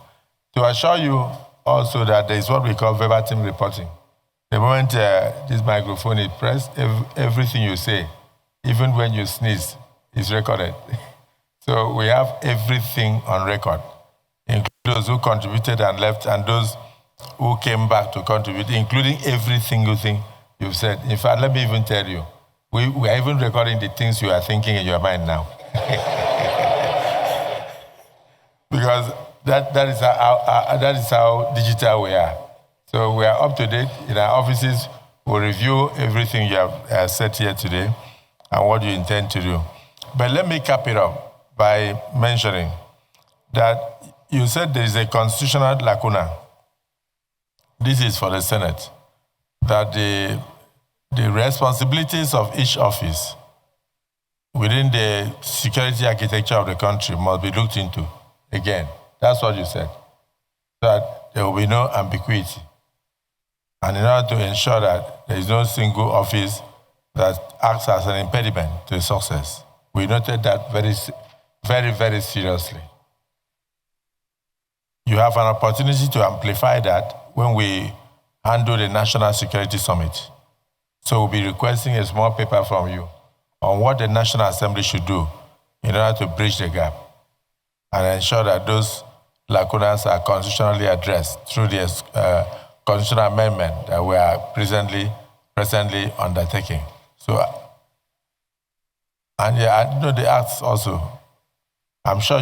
To assure you also that there is what we call verbatim reporting. The moment this microphone is pressed, everything you say, even when you sneeze, is recorded. So we have everything on record, including those who contributed and left and those who came back to contribute, including every single thing you've said. In fact, let me even tell you, we are even recording the things you are thinking in your mind now. Because that is how digital we are. So we are up to date in our offices. We'll review everything you have said here today and what you intend to do. But let me cap it up by mentioning that you said there is a constitutional lacuna. This is for the Senate, that the responsibilities of each office within the security architecture of the country must be looked into again. That's what you said, that there will be no ambiguity. And in order to ensure that there is no single office that acts as an impediment to success, we noted that very, very, very seriously. You have an opportunity to amplify that when we handle the National Security Summit. So we'll be requesting a small paper from you on what the National Assembly should do in order to bridge the gap and ensure that those lacunas are constitutionally addressed through the constitutional amendment that we are presently undertaking. So, and yeah, I know the acts also. I'm sure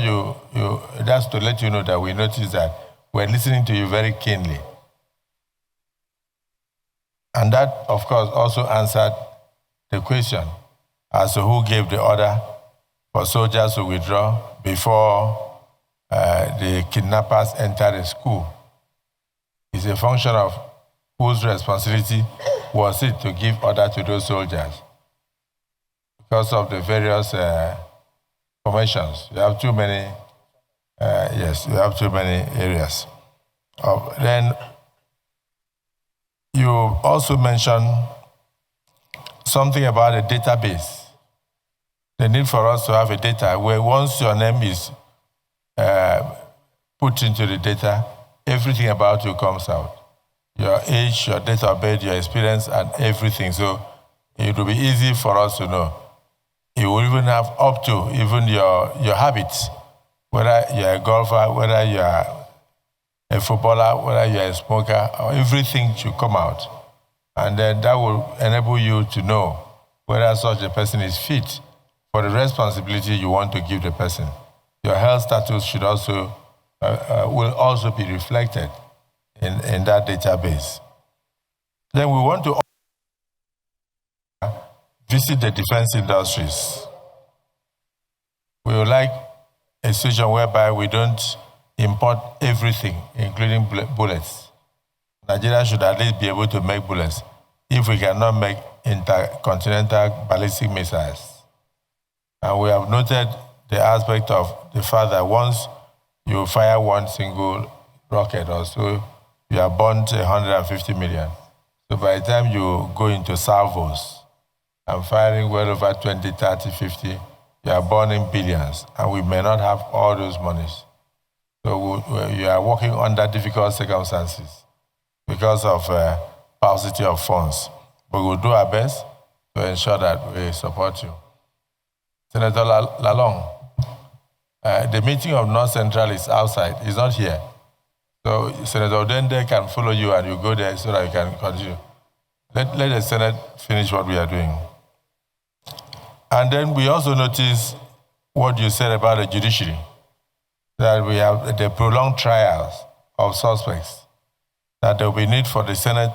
that's to let you know that we noticed that we're listening to you very keenly. And that, of course, also answered the question as to who gave the order for soldiers to withdraw before the kidnappers entered the school. It's a function of whose responsibility was it to give order to those soldiers. Because of the various formations, you have too many, you have too many areas. Then you also mentioned something about a database. The need for us to have a data where once your name is put into the data, everything about you comes out. Your age, your date of birth, your experience, and everything. So it will be easy for us to know. You will even have up to even your habits, whether you're a golfer, whether you're a footballer, whether you're a smoker, or everything should come out. And then that will enable you to know whether such a person is fit for the responsibility you want to give the person. Your health status should also will also be reflected in that database. Then we want to visit the defense industries. We would like a situation whereby we don't import everything, including bullets. Nigeria should at least be able to make bullets if we cannot make intercontinental ballistic missiles. And we have noted the aspect of the fact that once you fire one single rocket or so, you are burnt 150 million. So by the time you go into salvos and firing well over 20, 30, 50, you are burning billions, and we may not have all those monies. So you are working under difficult circumstances because of paucity of funds. But we'll do our best to ensure that we support you. Senator Lalong, the meeting of North Central is outside. He's not here. So Senator Odende can follow you and you go there so that you can continue. Let the Senate finish what we are doing. And then we also notice what you said about the judiciary, that we have the prolonged trials of suspects, that there will be need for the Senate,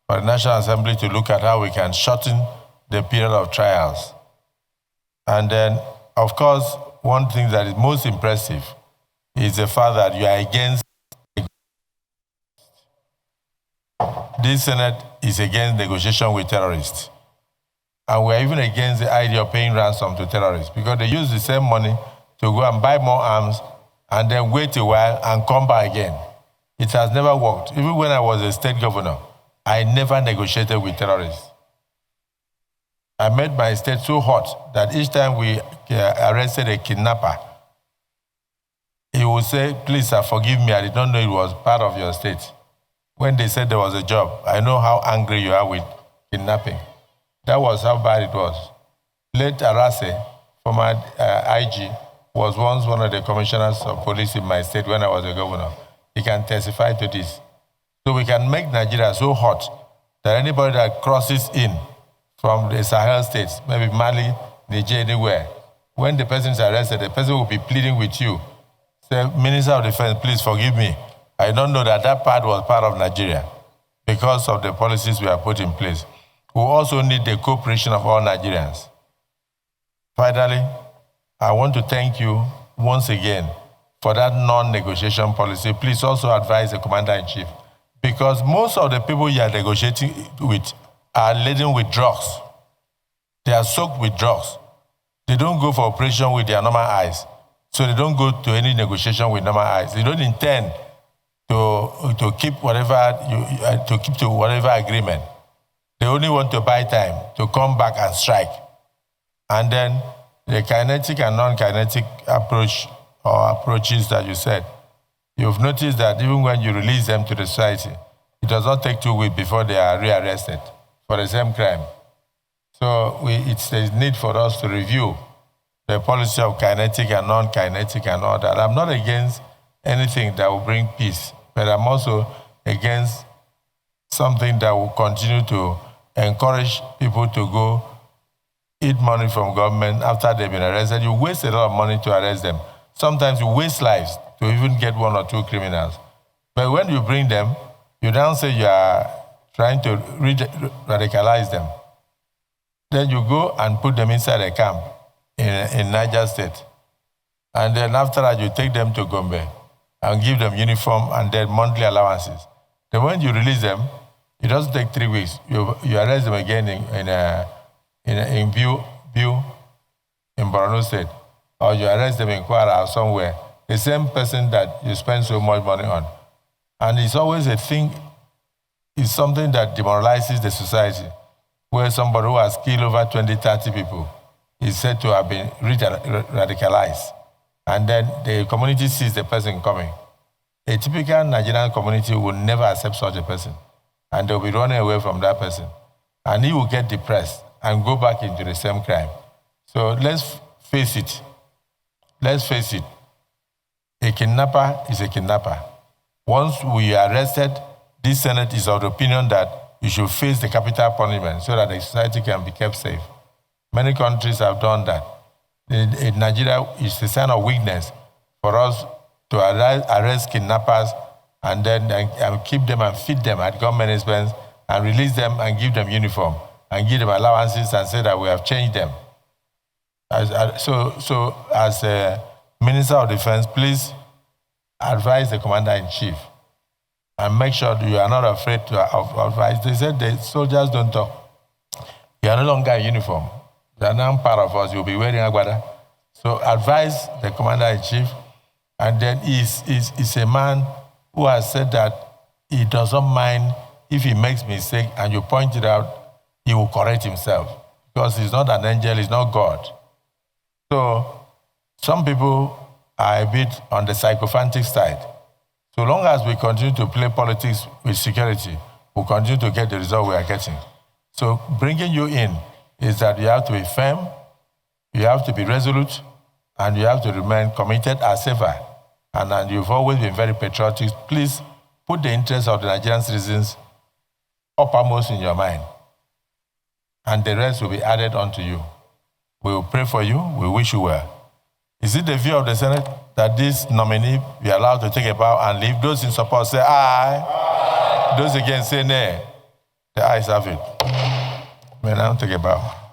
for the National Assembly to look at how we can shorten the period of trials. And then, of course, one thing that is most impressive is the fact that you are against. This Senate is against negotiation with terrorists. And we're even against the idea of paying ransom to terrorists because they use the same money to go and buy more arms and then wait a while and come back again. It has never worked. Even when I was a state governor, I never negotiated with terrorists. I made my state so hot that each time we arrested a kidnapper, he would say, please, sir, forgive me, I did not know it was part of your state. When they said there was a job, I know how angry you are with kidnapping. That was how bad it was. Late Arase, former IG, was once one of the commissioners of police in my state when I was a governor. He can testify to this. So we can make Nigeria so hot that anybody that crosses in from the Sahel states, maybe Mali, Niger, anywhere, when the person is arrested, the person will be pleading with you. Say, Minister of Defense, please forgive me. I don't know that that part was part of Nigeria because of the policies we have put in place. We also need the cooperation of all Nigerians. Finally, I want to thank you once again for that non-negotiation policy. Please also advise the Commander-in-Chief because most of the people you are negotiating with are laden with drugs. They are soaked with drugs. They don't go for operation with their normal eyes. So they don't go to any negotiation with normal eyes. They don't intend to keep to whatever agreement. They only want to buy time to come back and strike. And then the kinetic and non-kinetic approach or approaches that you said, you've noticed that even when you release them to the society, it does not take 2 weeks before they are rearrested for the same crime. So it's a need for us to review the policy of kinetic and non-kinetic and all that. I'm not against anything that will bring peace, but I'm also against something that will continue to encourage people to go eat money from government after they've been arrested. You waste a lot of money to arrest them. Sometimes you waste lives to even get 1 or 2 criminals. But when you bring them, you now say you are trying to radicalize them. Then you go and put them inside a camp in Niger State. And then after that, you take them to Gombe and give them uniform and then monthly allowances. Then when you release them, it doesn't take 3 weeks. You arrest them again in Biu in Borno State, or you arrest them in Kwara or somewhere. The same person that you spend so much money on. And it's always a thing, it's something that demoralizes the society, where somebody who has killed over 20, 30 people is said to have been radicalized. And then the community sees the person coming. A typical Nigerian community will never accept such a person. And they'll be running away from that person. And he will get depressed and go back into the same crime. So let's face it. Let's face it. A kidnapper is a kidnapper. Once we are arrested, this Senate is of the opinion that you should face the capital punishment so that the society can be kept safe. Many countries have done that. In Nigeria, it's a sign of weakness for us to arrest kidnappers and then keep them and feed them at government expense and release them and give them uniform and give them allowances and say that we have changed them. As a Minister of Defense, please advise the Commander-in-Chief and make sure that you are not afraid of advice. They said the soldiers don't talk. You are no longer in uniform. You are now part of us. You'll be wearing agbada. So advise the Commander-in-Chief, and then he's a man who has said that he doesn't mind if he makes mistake and you point it out, he will correct himself because he's not an angel, he's not God. So some people are a bit on the sycophantic side. So long as we continue to play politics with security, we'll continue to get the result we are getting. So bringing you in is that you have to be firm, You have to be resolute, and you have to remain committed as ever. And you've always been very patriotic. Please put the interests of the Nigerian citizens uppermost in your mind, and the rest will be added onto you. We will pray for you. We wish you well. Is it the view of the Senate that this nominee be allowed to take a bow and leave? Those in support say aye. Aye. Those against say nay. The ayes have it. May now take a bow.